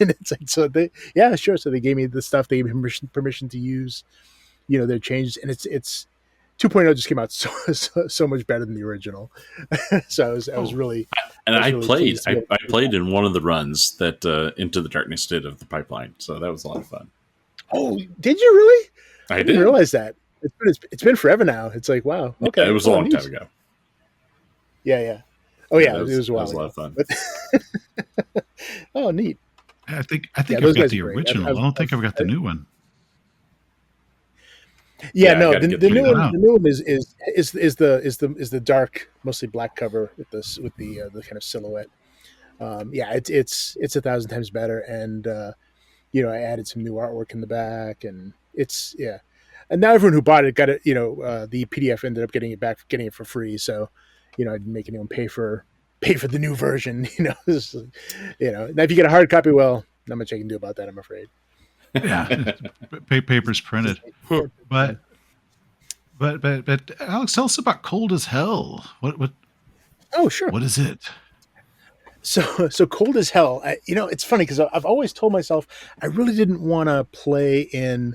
And it's like, so they, yeah, sure. So they gave me the stuff. They gave me permission to use, their changes. And it's 2.0 just came out so much better than the original. So I was really, and I was I really played. pleased to be able I to do played that. in one of the runs that Into the Darkness did of the pipeline, so that was a lot of fun. Oh, did you really? I didn't did. realize that. It's been forever now. It's like, wow. Okay. Yeah, it was a long neat. time ago. Yeah. Oh yeah, that it was a while that was a lot ago. of fun. But oh, neat. I think Yeah, I've those got guys the are great. original. I don't think I've got the new one. Yeah, I no, gotta the get through new that. one, the new one is the dark, mostly black cover with the kind of silhouette. Yeah, it's 1,000 times better, and I added some new artwork in the back, and it's yeah. And now everyone who bought it got it. The PDF ended up getting it for free. So, I didn't make anyone pay for the new version. Now if you get a hard copy, well, not much I can do about that, I'm afraid. Yeah, papers printed. But Alex, tell us about Cold as Hell. What? Oh, sure. What is it? So Cold as Hell. It's funny because I've always told myself I really didn't want to play in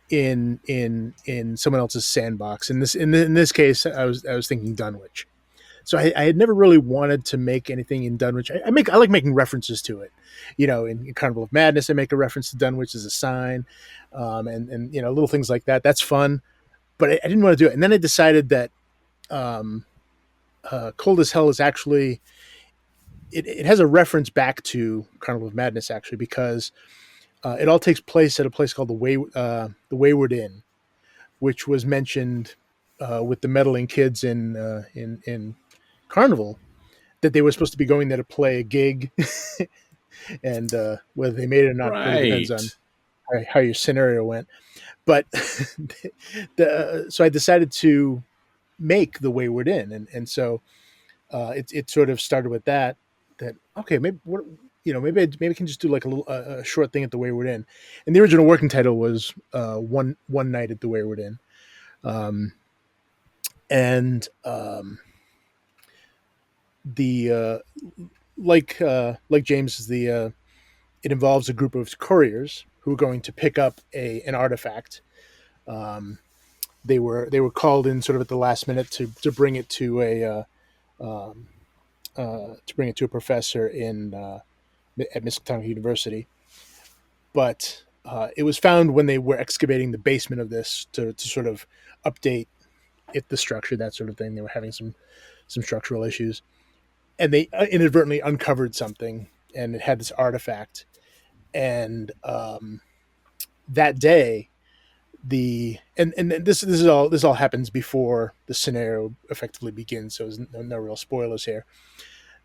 someone else's sandbox. In this case, I was thinking Dunwich. So I had never really wanted to make anything in Dunwich. I like making references to it. In Carnival of Madness, I make a reference to Dunwich as a sign, and little things like that. That's fun, but I didn't want to do it. And then I decided that Cold as Hell is actually it has a reference back to Carnival of Madness actually, because it all takes place at a place called the Wayward Inn, which was mentioned with the meddling kids in Carnival, that they were supposed to be going there to play a gig, and whether they made it or not really depends on how your scenario went. But so I decided to make the Wayward Inn, and so it sort of started with that. Okay, maybe maybe I can just do like a short thing at the Wayward Inn. And the original working title was one night at the Wayward Inn, and the like James is it involves a group of couriers who are going to pick up an artifact. They were called in sort of at the last minute to bring it to a professor at Miskatonic University, but it was found when they were excavating the basement of this to sort of update the structure, that sort of thing. They were having some structural issues, and they inadvertently uncovered something, and it had this artifact. And that day, this all happens before the scenario effectively begins, so there's no real spoilers here.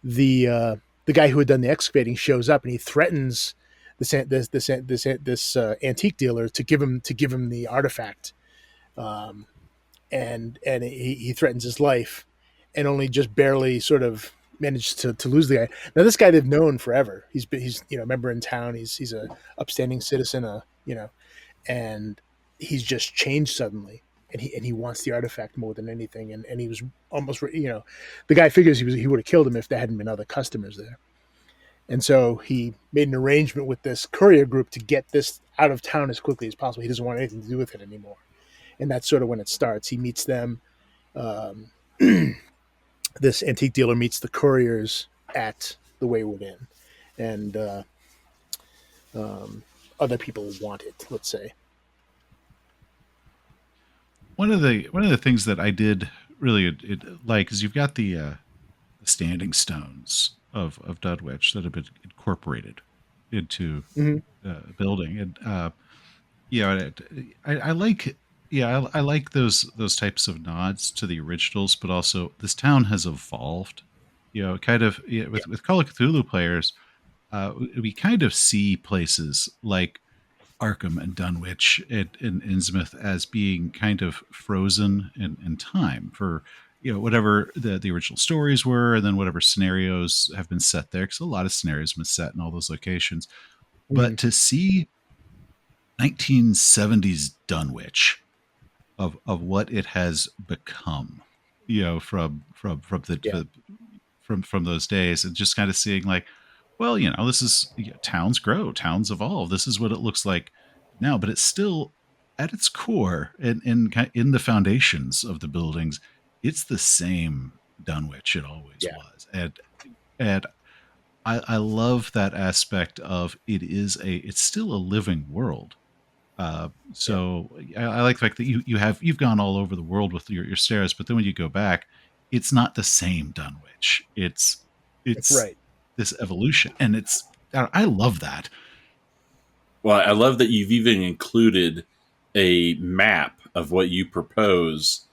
The guy who had done the excavating shows up, and he threatens this antique dealer to give him the artifact, and he threatens his life, and only just barely sort of managed to lose the guy. Now this guy they've known forever. He's a member in town. He's a upstanding citizen. And he's just changed suddenly, and he wants the artifact more than anything. And he was almost, the guy figures he would have killed him if there hadn't been other customers there. And so he made an arrangement with this courier group to get this out of town as quickly as possible. He doesn't want anything to do with it anymore. And that's sort of when it starts. He meets them. This antique dealer meets the couriers at the Wayward Inn, and other people want it, let's say. One of the things that I did really like is you've got the standing stones of Dunwich that have been incorporated into a building, and I like I like those types of nods to the originals, but also this town has evolved. Kind of with Call of Cthulhu players, we kind of see places like Arkham and Dunwich and Innsmouth as being kind of frozen in time for whatever the original stories were, and then whatever scenarios have been set there, because a lot of scenarios have been set in all those locations. But to see 1970s Dunwich of what it has become, from those days, and just kind of seeing like, well, this is towns grow, towns evolve. This is what it looks like now, but it's still at its core and in the foundations of the buildings, it's the same Dunwich it always Yeah. was. And I love that aspect of it's still a living world. So I like the fact that you've gone all over the world with your stairs, but then when you go back, it's not the same Dunwich. It's Right. this evolution, and I love that. Well, I love that you've even included a map of what you propose,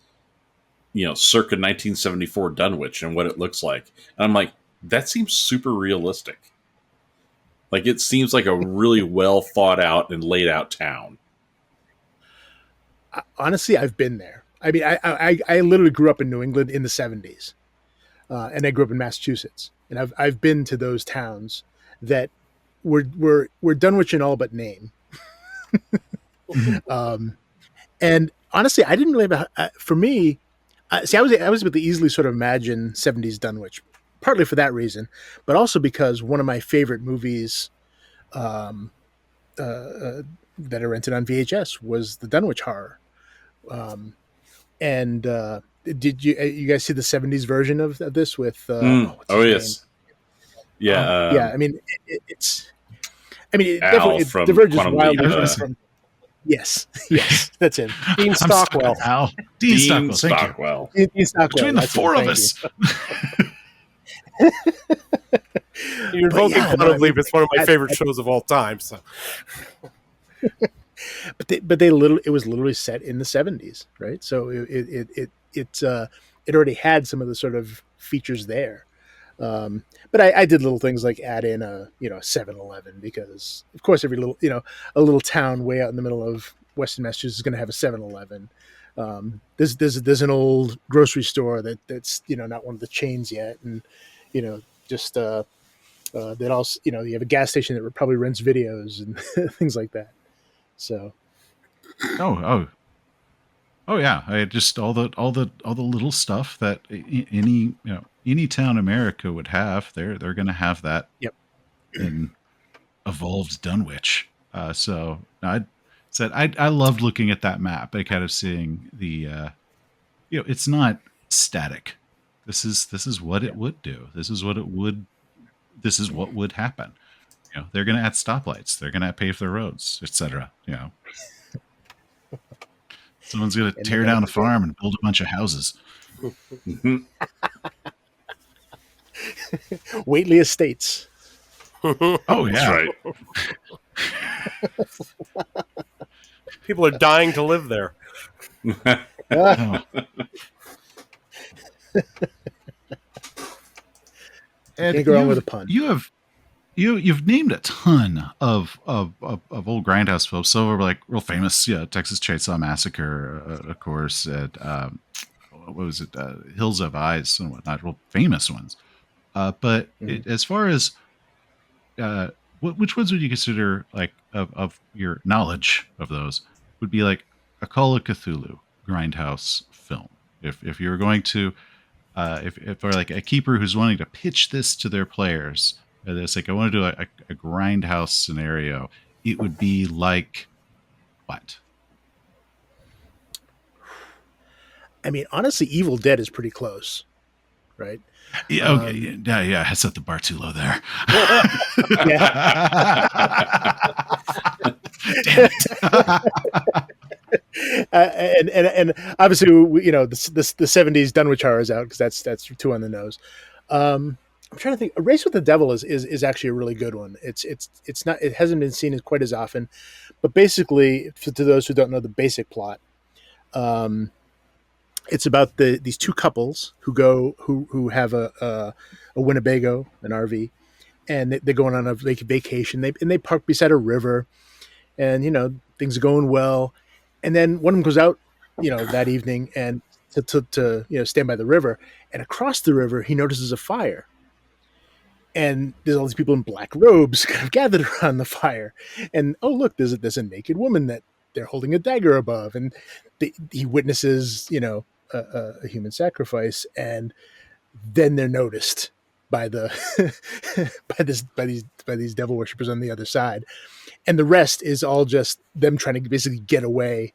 circa 1974 Dunwich and what it looks like. And I'm like, that seems super realistic. Like, it seems like a really well thought out and laid out town. Honestly, I've been there. I mean, I literally grew up in New England in the 70s, and I grew up in Massachusetts, and I've been to those towns that were Dunwich in all but name. And honestly, I didn't really have for me. See, I was able to easily sort of imagine 70s Dunwich, partly for that reason, but also because one of my favorite movies that I rented on VHS was the Dunwich Horror. And did you guys see the 70s version of this with what's his yes, name? yeah, Yeah, I mean it's it Al definitely from diverges Quantum wildly Leap, from yes, that's him. Dean I'm Stockwell. stuck, Al. Dean Stockwell. Thank you. Stockwell. Dean Stockwell, Between the that's him, four of thank us. You're But invoking yeah, no, Quantum I Leap. mean, It's one of my I- favorite shows of all time. So but it was literally set in the 70s, right? So it already had some of the sort of features there. But I did little things like add in a 7-Eleven, because of course every little a little town way out in the middle of Western Massachusetts is going to have a 7-Eleven. There's an old grocery store that's not one of the chains yet, and just that also you have a gas station that probably rents videos and things like that. So Oh yeah, I just all the little stuff that any town in America would have. They're going to have that. Yep. In evolved Dunwich. So I loved looking at that map. I kind of seeing the it's not static. This is what it would do. This is what would happen. They're going to add stoplights. They're going to pave their roads, etc. Someone's going to tear down a farm and build a bunch of houses. Whately Estates. Oh yeah, That's right. people are dying to live there. Oh. Ed, Can't go wrong with a pun. You've named a ton of old Grindhouse films. Some are like real famous, Texas Chainsaw Massacre, of course. And, what was it? Hills Have Eyes and whatnot, real famous ones. But as far as which ones would you consider, like, of your knowledge of those, would be like a Call of Cthulhu Grindhouse film? If you were going to, if or like a keeper who's wanting to pitch this to their players, it's like, I want to do a Grindhouse scenario, it would be like what? I mean, honestly, Evil Dead is pretty close, right? Yeah, okay, yeah. I set the bar too low there. Damn it. And obviously, the 70s Dunwich Horror is out, because that's too on the nose. I'm trying to think. A Race with the Devil is actually a really good one. It's not, it hasn't been seen as quite as often, but basically, to those who don't know the basic plot, it's about these two couples who have a Winnebago, an RV, and they're going on a vacation. They park beside a river, and things are going well, and then one of them goes out, that evening, and to stand by the river, and across the river he notices a fire, and there's all these people in black robes kind of gathered around the fire, and oh look, there's a naked woman that they're holding a dagger above, and he witnesses a human sacrifice, and then they're noticed, by the by these devil worshippers on the other side, and the rest is all just them trying to basically get away,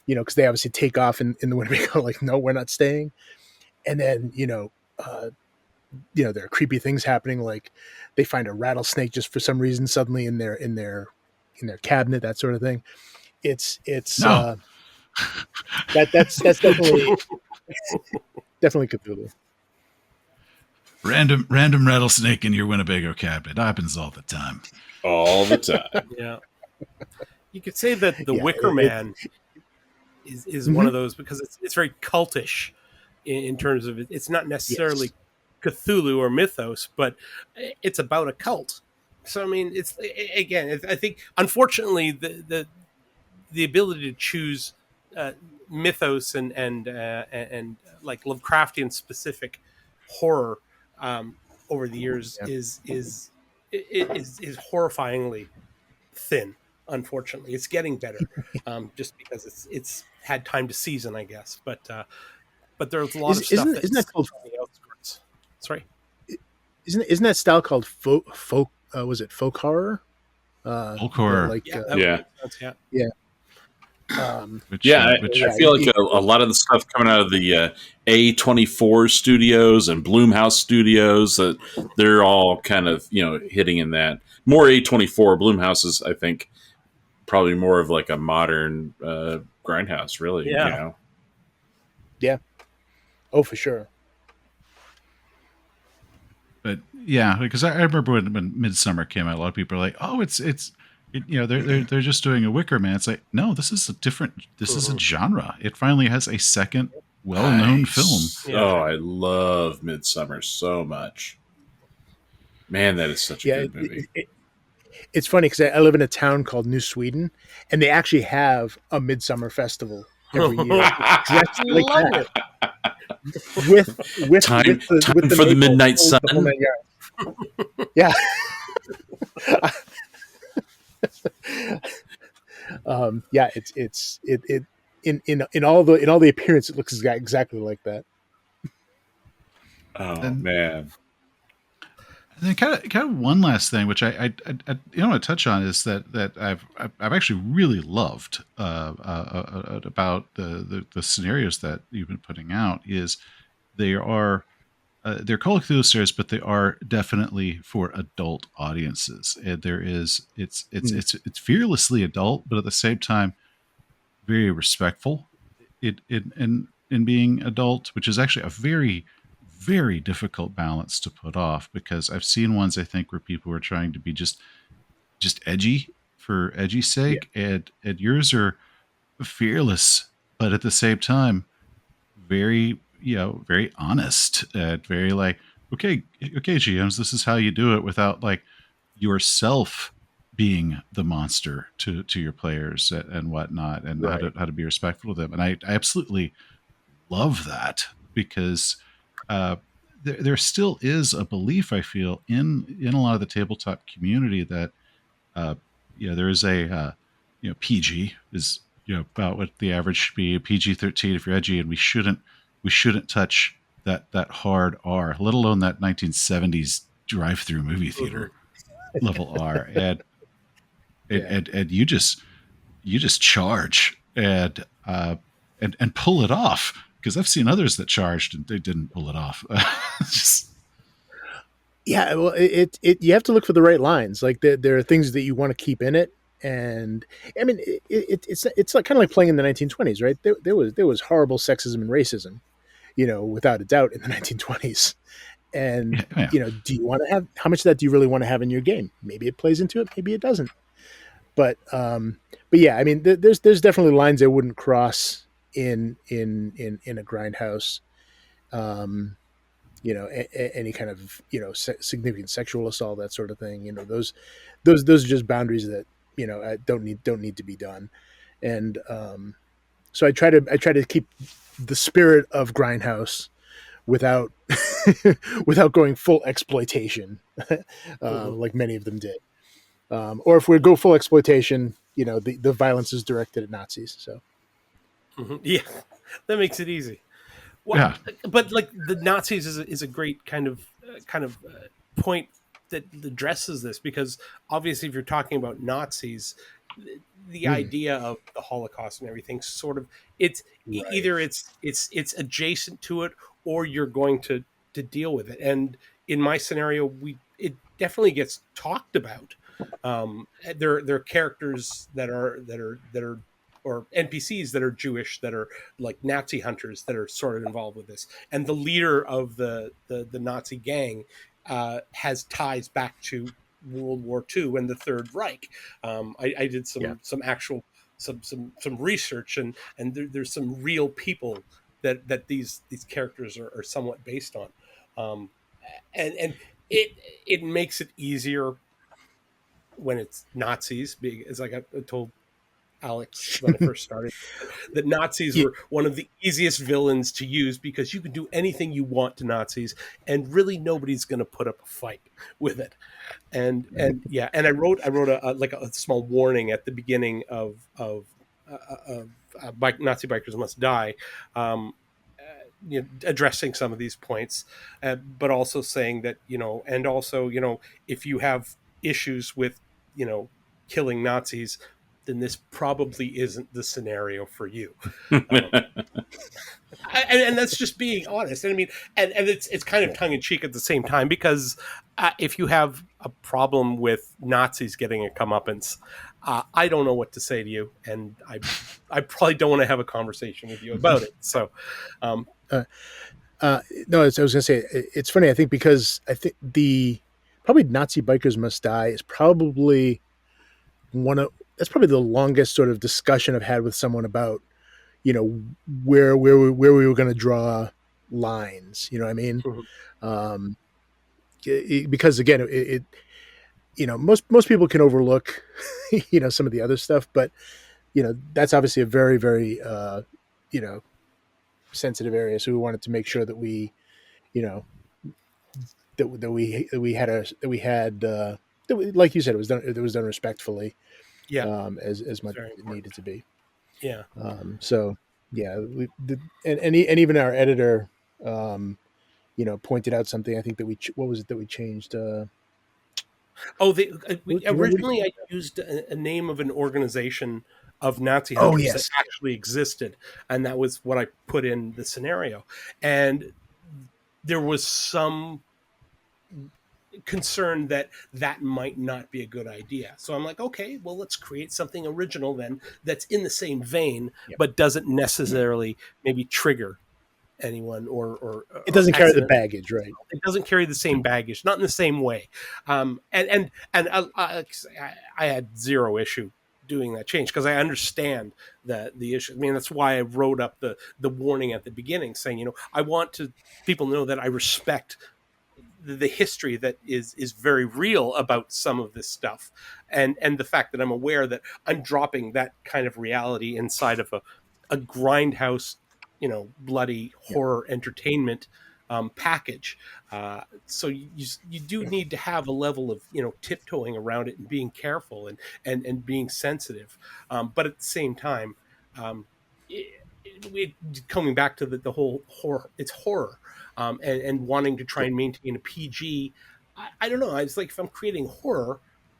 because they obviously take off in the Winnebago, like, no, we're not staying. And then there are creepy things happening, like they find a rattlesnake just for some reason suddenly in their cabinet, that sort of thing. It's No. that's definitely Cthulhu. Random rattlesnake in your Winnebago cabinet happens all the time. All the time. Yeah. You could say that the Yeah, Wicker Man is one of those, because it's very cultish in terms of it's not necessarily Cthulhu or mythos, but it's about a cult. So I mean, it's again, I think unfortunately the ability to choose mythos and like Lovecraftian specific horror over the years is horrifyingly thin. Unfortunately, it's getting better, just because it's had time to season, I guess. But there's a lot of stuff isn't that called on the outskirts. Sorry, isn't that style called folk was it folk horror? Folk horror, like Yeah. I feel like a lot of the stuff coming out of the A24 studios and Bloomhouse studios, that they're all kind of hitting in that. More A24. Bloomhouse is, I think, probably more of like a modern Grindhouse, really. Yeah. Yeah. Oh, for sure. But yeah, because I remember when Midsummer came out, a lot of people are like, "Oh, they're just doing a Wicker Man." It's like, no, this is a genre. It finally has a second well-known film. Yeah. Oh, I love Midsummer so much. Man, that is such a good movie. It's funny because I live in a town called New Sweden, and they actually have a Midsummer festival every year. Dressed like that. With Time for the Midnight Sun. Yeah. It's in all the appearance, it looks exactly like that. Oh man. And then kind of one last thing, which I want to touch on, is that I've actually really loved about the scenarios that you've been putting out, is they're Call of Cthulhu stories, but they are definitely for adult audiences. And it's fearlessly adult, but at the same time very respectful in being adult, which is actually a very, very difficult balance to put off, because I've seen ones, I think, where people were trying to be just edgy for edgy's sake, and yours are fearless, but at the same time very very honest, and very like, okay GMs, this is how you do it without like yourself being the monster to your players and whatnot, and Right. how to be respectful of them. And I absolutely love that, because there still is a belief, I feel, in a lot of the tabletop community that there is a PG is about what the average should be, PG-13 if you're edgy, and we shouldn't touch that hard R, let alone that 1970s drive-through movie theater level R, and you just charge and pull it off, because I've seen others that charged and they didn't pull it off. Yeah, well, you have to look for the right lines. Like there are things that you want to keep in it, and I mean it's like kind of like playing in the 1920s, right? There was horrible sexism and racism, without a doubt, in the 1920s. And Yeah. do you want to have, how much of that do you really want to have in your game? Maybe it plays into it, maybe it doesn't. But yeah, I mean, there's definitely lines I wouldn't cross in a Grindhouse. Any kind of significant sexual assault, that sort of thing. Those are just boundaries that don't need to be done. And so I try to keep the spirit of Grindhouse without without going full exploitation, like many of them did. Or if we go full exploitation, the violence is directed at Nazis. So yeah, that makes it easy. Well, Yeah. but like the Nazis is a great kind of point that addresses this, because obviously if you're talking about Nazis, the idea of the Holocaust and everything sort of either it's adjacent to it, or you're going to deal with it. And in my scenario, it definitely gets talked about. There are characters that are or NPCs that are Jewish, that are like Nazi hunters, that are sort of involved with this. And the leader of the Nazi gang has ties back to World War II and the Third Reich. I did some actual some research, and there's some real people that these characters are somewhat based on, and it makes it easier when it's Nazis. As I told Alex when I first started, that Nazis were one of the easiest villains to use, because you can do anything you want to Nazis, and really nobody's going to put up a fight with it. And I wrote a small warning at the beginning of Nazi Bikers Must Die, addressing some of these points, but also saying that and also if you have issues with killing Nazis, then this probably isn't the scenario for you. And that's just being honest. And I mean, and it's kind of tongue in cheek at the same time, because if you have a problem with Nazis getting a comeuppance, I don't know what to say to you, and I probably don't want to have a conversation with you about it. So, no, I was going to say, it's funny. I think because probably Nazi Bikers Must Die is probably that's probably the longest sort of discussion I've had with someone about, where we were going to draw lines. You know what I mean? Mm-hmm. Because again, most people can overlook, some of the other stuff, but that's obviously a very, very, sensitive area. So we wanted to make sure that we, like you said, it was done respectfully. Yeah. As much as it needed to be. Yeah. So yeah, and even our editor, pointed out something. I think that what was it that we changed? Originally I used a name of an organization of Nazi hunters that actually existed, and that was what I put in the scenario. And there was some concern that might not be a good idea. So I'm like, okay, well, let's create something original then that's in the same vein, but doesn't necessarily maybe trigger anyone or it doesn't carry the baggage, right? It doesn't carry the same baggage, not in the same way. And I had zero issue doing that change, because I understand the issue. I mean, that's why I wrote up the warning at the beginning, saying, I want people to know that I respect the history that is very real about some of this stuff, and the fact that I'm aware that I'm dropping that kind of reality inside of a Grindhouse, bloody horror entertainment package. So you do need to have a level of tiptoeing around it and being careful and being sensitive, but at the same time, coming back to the whole horror, it's horror. And wanting to try and maintain a PG, I don't know. It's like, if I'm creating horror,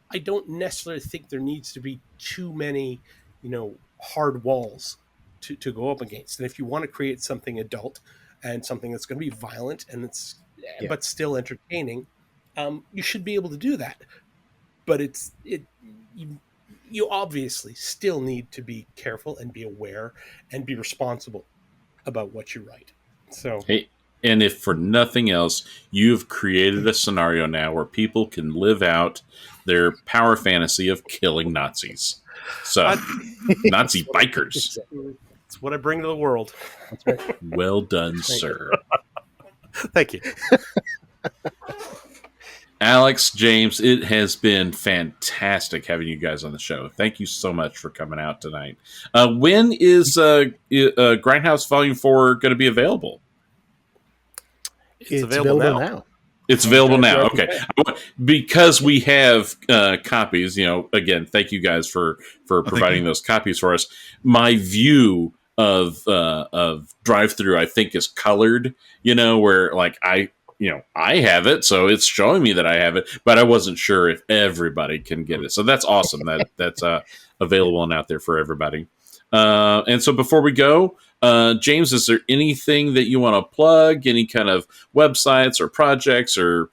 I don't necessarily think there needs to be too many, hard walls to go up against. And if you want to create something adult and something that's going to be violent and but still entertaining, you should be able to do that. But you obviously still need to be careful and be aware and be responsible about what you write. So. Hey. And if for nothing else, you've created a scenario now where people can live out their power fantasy of killing Nazis. So, Nazi bikers. It's what I bring to the world. That's right. Well done, sir. Thank you. Alex, James, it has been fantastic having you guys on the show. Thank you so much for coming out tonight. When is Grindhouse Volume 4 going to be available? It's available now. It's available now. Okay. Because we have copies, again, thank you guys for providing those copies for us. My view of drive through, I think, is colored. Where like I have it, so it's showing me that I have it, but I wasn't sure if everybody can get it. So that's awesome that's available and out there for everybody. And so before we go, James, is there anything that you want to plug? Any kind of websites or projects or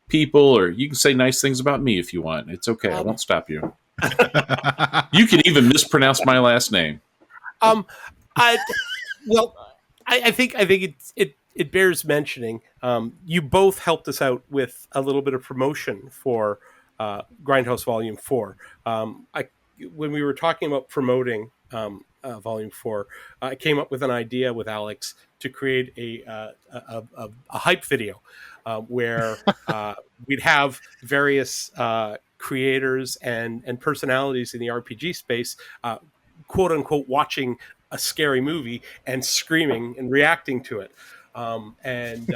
people, or you can say nice things about me if you want. It's okay. I won't stop you. You can even mispronounce my last name. I think it bears mentioning. You both helped us out with a little bit of promotion for Grindhouse Volume 4. When we were talking about promoting Volume 4, I came up with an idea with Alex to create a hype video where we'd have various creators and personalities in the RPG space, quote unquote, watching a scary movie and screaming and reacting to it. And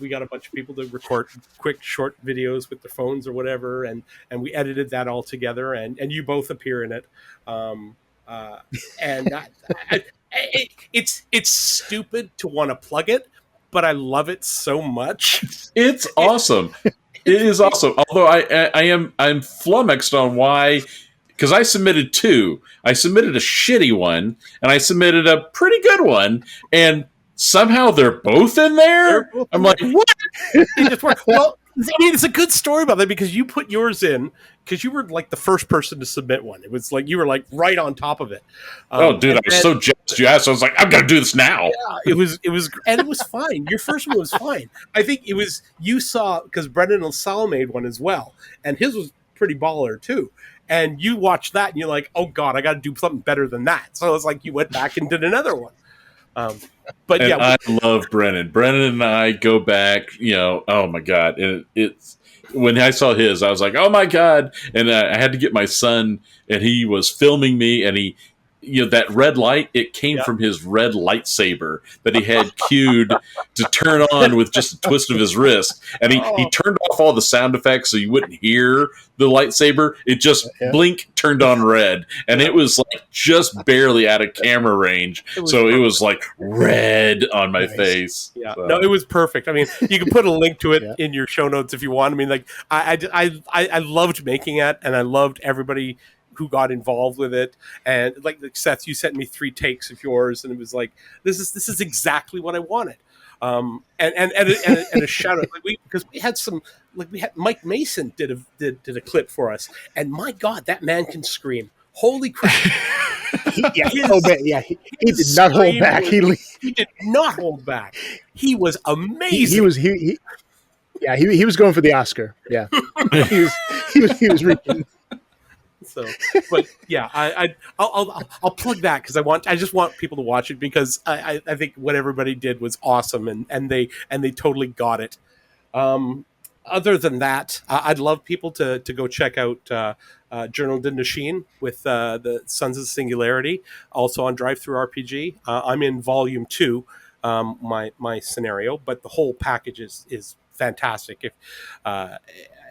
we got a bunch of people to record quick short videos with their phones or whatever, and we edited that all together, and you both appear in it. It's stupid to want to plug it, but I love it so much. It's awesome. It is awesome. Although I'm flummoxed on why, because I submitted two. I submitted a shitty one, and I submitted a pretty good one, and somehow they're both in there. I'm like, what? Well, I mean, it's a good story about that because you put yours in because you were like the first person to submit one. It was like you were like right on top of it. Oh, dude, I was so jealous. You asked, I was like, I'm gonna do this now. Yeah, it was, and it was fine. Your first one was fine. I think it was you saw because Brendan and Sal made one as well, and his was pretty baller too. And you watched that, and you're like, oh god, I got to do something better than that. So it was like you went back and did another one. But and yeah, I love Brennan. Brennan and I go back, oh my god. And it's when I saw his, I was like, oh my god. And I had to get my son, and he was filming me, and he, that red light, it came from his red lightsaber that he had cued to turn on with just a twist of his wrist. And he turned off all the sound effects so you wouldn't hear the lightsaber. It just blink turned on red. And it was like just barely out of camera range. It was like red on my face. Yeah. So. No, it was perfect. I mean, you can put a link to it in your show notes if you want. I mean, like I loved making it, and I loved everybody who got involved with it. And like Seth, you sent me 3 takes of yours, and it was like, this is exactly what I wanted. And a shout out, because we had some, we had Mike Mason did a clip for us, and my God, that man can scream. Holy crap. He did not hold back. He did not hold back. He was amazing. He was going for the Oscar. Yeah. he was reaching. So, but yeah, I'll plug that because I just want people to watch it because I think what everybody did was awesome, and they totally got it. Other than that, I'd love people to go check out Journal de Machine with the Sons of Singularity, also on Drive Through RPG. I'm in Volume 2, my scenario, but the whole package is fantastic. If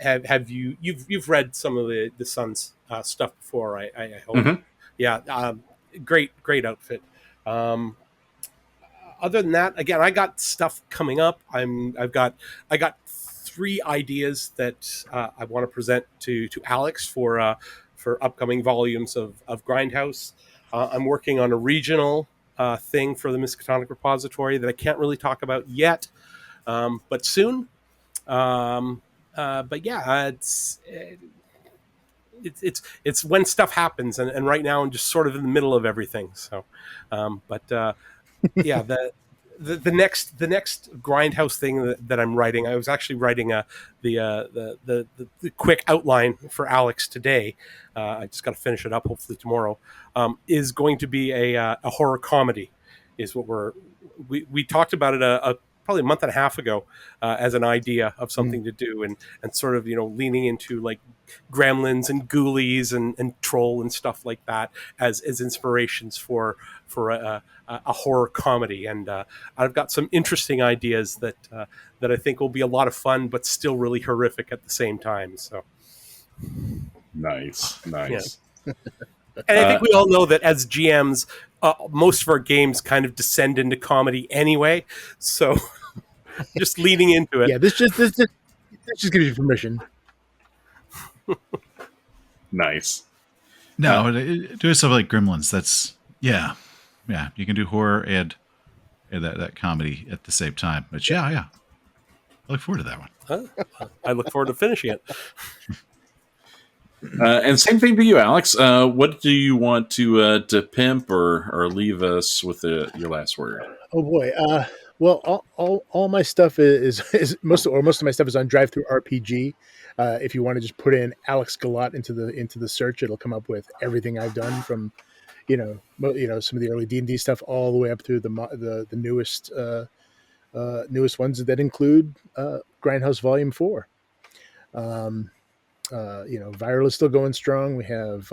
have you've read some of the Sons stuff before, I hope. Mm-hmm. Yeah, great outfit. Other than that, again, I got stuff coming up. I got 3 ideas that I want to present to Alex for upcoming volumes of Grindhouse. I'm working on a regional thing for the Miskatonic repository that I can't really talk about yet, but soon. But yeah, it's when stuff happens, and right now I'm just sort of in the middle of everything. So, yeah, the next Grindhouse thing that I'm writing, I was actually writing the quick outline for Alex today. I just got to finish it up, hopefully tomorrow. Is going to be a horror comedy, is what we talked about it probably a month and a half ago as an idea of something to do, and sort of leaning into like gremlins and ghoulies and troll and stuff like that as inspirations for a horror comedy. And I've got some interesting ideas that I think will be a lot of fun, but still really horrific at the same time. So nice. Yeah. And I think we all know that as GMs, most of our games kind of descend into comedy anyway. So just leading into it. Yeah, this just gives you permission. Nice. No, doing stuff like Gremlins. That's yeah. You can do horror and that comedy at the same time. But yeah. I look forward to that one. I look forward to finishing it. And same thing for you, Alex. What do you want to pimp or leave us with your last word? Oh boy. Well, all my stuff is most of my stuff is on Drive-Thru RPG. If you want to just put in Alex Guillote into the search, it'll come up with everything I've done from, some of the early D&D stuff all the way up through the newest ones that include Grindhouse Volume 4. Viral is still going strong. We have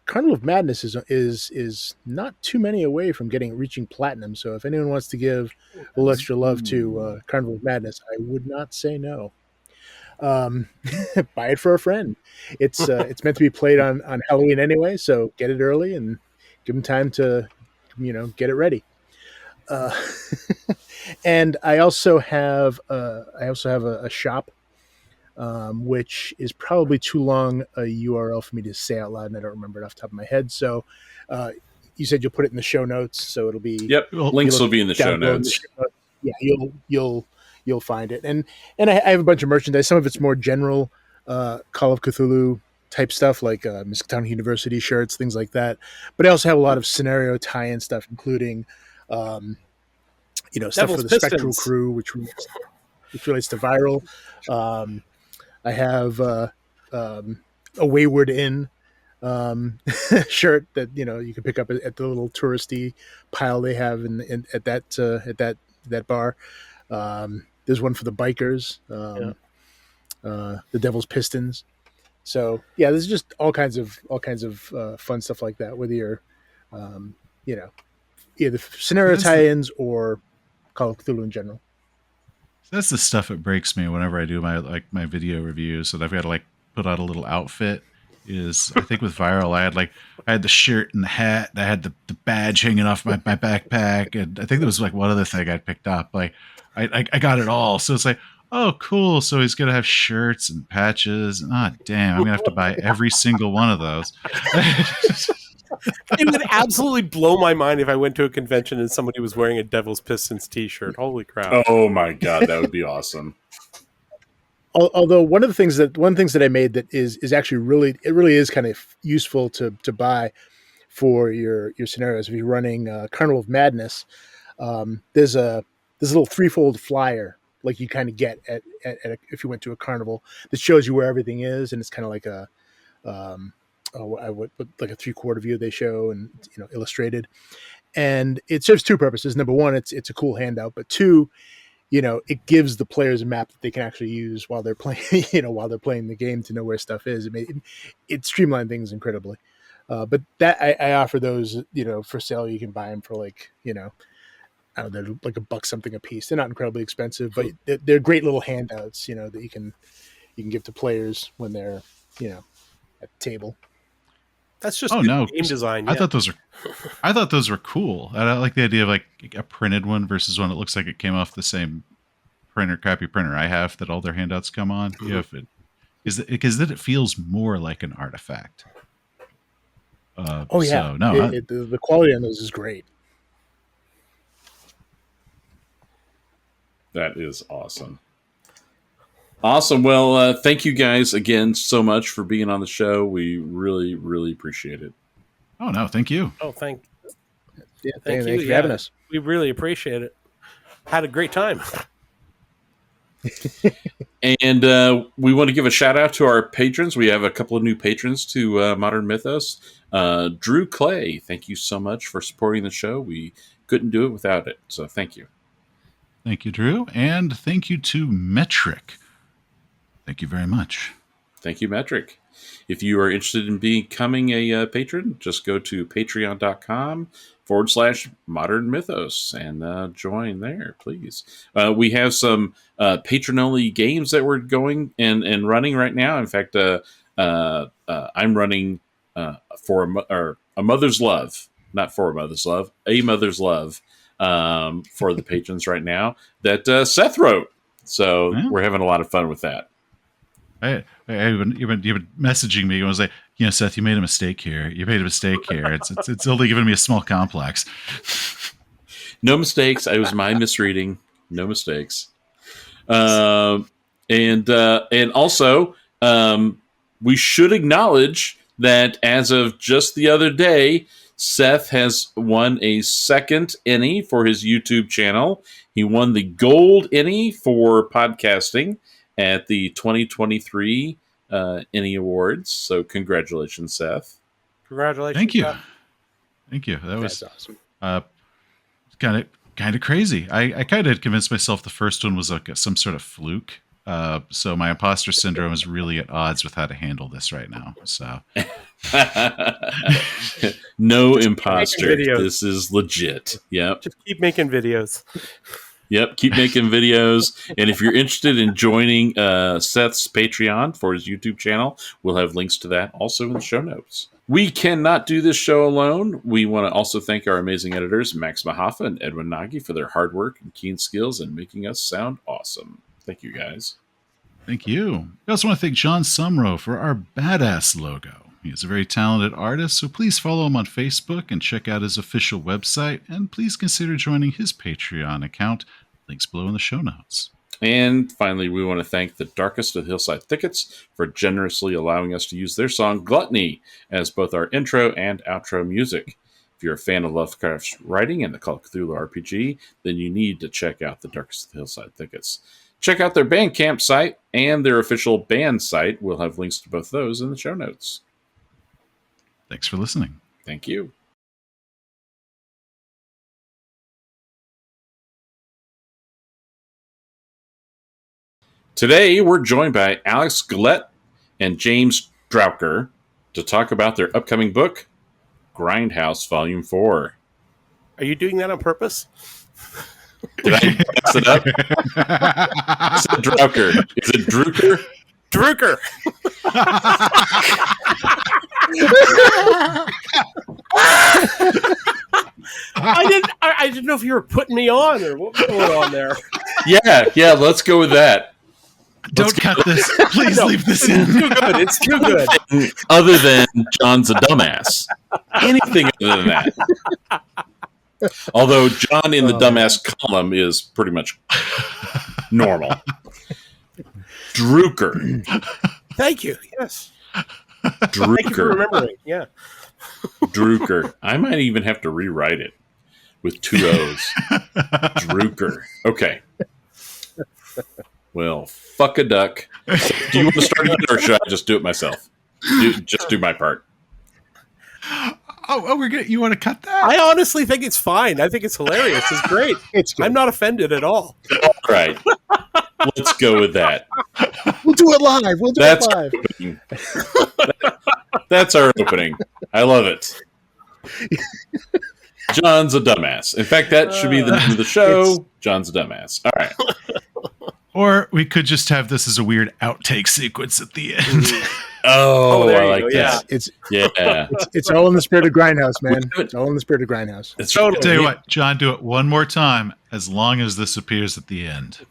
Carnival of Madness is not too many away from reaching platinum. So if anyone wants to give a little extra love to Carnival of Madness, I would not say no. Buy it for a friend. It's meant to be played on Halloween anyway, so get it early and give them time to get it ready. And I also have a shop, which is probably too long a URL for me to say out loud, and I don't remember it off the top of my head. So, you said you'll put it in the show notes, so it'll be links will be in the show notes. Yeah, you'll find it, and I have a bunch of merchandise. Some of it's more general, Call of Cthulhu type stuff, like Miskatonic University shirts, things like that. But I also have a lot of scenario tie-in stuff, including stuff Devil's for the Pistons. Spectral Crew, which relates to Viral. I have a Wayward Inn shirt that you can pick up at the little touristy pile they have at that bar. There's one for the bikers, the Devil's Pistons. So yeah, there's just all kinds of fun stuff like that. Whether you're either scenario tie-ins or Call of Cthulhu in general. That's the stuff that breaks me whenever I do my video reviews, and I've got to put out a little outfit. Is I think with Viral, I had the shirt and the hat, and I had the badge hanging off my backpack, and I think there was one other thing I picked up. I got it all, so it's oh cool. So he's gonna have shirts and patches. Damn, I'm gonna have to buy every single one of those. It would absolutely blow my mind if I went to a convention and somebody was wearing a Devil's Pistons t-shirt. Holy crap. Oh my God, that would be awesome. Although one of the things that I made that is actually really is kind of useful to buy for your scenarios. If you're running Carnival of Madness, there's a little threefold flyer like you kind of get at if you went to a carnival that shows you where everything is, and it's kind of like a like a 3/4 view they show, and illustrated, and it serves two purposes. Number one, it's a cool handout, but two, it gives the players a map that they can actually use while they're playing, while they're playing the game, to know where stuff is. It streamlined things incredibly. But that I offer those, for sale. You can buy them for I don't know, like $1 something a piece. They're not incredibly expensive, but they're great little handouts, that you can give to players when they're, at the table. That's just game design. Yeah. I thought those were cool. I like the idea of a printed one versus one that looks like it came off the same crappy printer I have that all their handouts come on. Mm-hmm. Because then it feels more like an artifact. Yeah. So, no, the quality on those is great. That is awesome. Awesome. Well, thank you guys again so much for being on the show. We really, really appreciate it. Oh, no, thank you. Oh, thank you for having us. We really appreciate it. Had a great time. And we want to give a shout out to our patrons. We have a couple of new patrons to Modern Mythos. Drew Clay, thank you so much for supporting the show. We couldn't do it without it. So thank you. Thank you, Drew. And thank you to Metric. Thank you very much. Thank you, Metric. If you are interested in becoming a patron, just go to patreon.com/Modern Mythos and join there, please. We have some patron-only games that we're going and running right now. In fact, I'm running or a mother's love, not for a mother's love, a mother's love for the patrons right now that Seth wrote. So we're having a lot of fun with that. You've been messaging me and was like, Seth, you made a mistake here. You made a mistake here. It's only giving me a small complex. No mistakes. It was my misreading. No mistakes. And also, we should acknowledge that as of just the other day, Seth has won a second Ennie for his YouTube channel. He won the gold Ennie for podcasting at the 2023 Ennie Awards. So congratulations, Seth. Congratulations. Thank you. Seth. Thank you. That was awesome. Kind of crazy. I kind of convinced myself the first one was like some sort of fluke. So my imposter syndrome is really at odds with how to handle this right now. So no imposter. This is legit. Yep. Just keep making videos. Yep, keep making videos. And if you're interested in joining Seth's Patreon for his YouTube channel, we'll have links to that also in the show notes. We cannot do this show alone. We want to also thank our amazing editors, Max Mahaffa and Edwin Nagy, for their hard work and keen skills in making us sound awesome. Thank you, guys. Thank you. We also want to thank John Sumrow for our badass logo. He is a very talented artist, so please follow him on Facebook and check out his official website, and please consider joining his Patreon account. Links below in the show notes. And finally, we want to thank the Darkest of the Hillside Thickets for generously allowing us to use their song Gluttony as both our intro and outro music. If you're a fan of Lovecraft's writing and the Call of Cthulhu RPG, then you need to check out the Darkest of the Hillside Thickets. Check out their Bandcamp site and their official band site. We'll have links to both those in the show notes. Thanks for listening. Thank you. Today, we're joined by Alex Guillote and James Droucher to talk about their upcoming book, Grindhouse Volume 4. Are you doing that on purpose? Did I mess it up? Is it Droucher? Is it Droucher? Droucker. I didn't know if you were putting me on or what was going on there. Yeah, let's go with that. Don't cut this. Please leave this in. It's too good. Other than John's a dumbass. Anything other than that. Although John in the dumbass column is pretty much normal. Droucher. Thank you. Yes. Droucher. Thank you for remembering. Yeah. Droucher. I might even have to rewrite it with 2 O's. Droucher. Okay. Well, fuck a duck. Do you want to start again, or should I just do it myself? Just do my part. Oh, we're good. You want to cut that? I honestly think it's fine. I think it's hilarious. It's great. I'm not offended at all. All right. Let's go with that. We'll do it live. That's our opening. I love it. John's a dumbass. In fact, that should be the name of the show. John's a dumbass. All right. Or we could just have this as a weird outtake sequence at the end. Oh, there I you like go. that. Yeah. It's all in the spirit of Grindhouse, man. It's all in the spirit of Grindhouse. It's Tell you what, John, do it one more time as long as this appears at the end.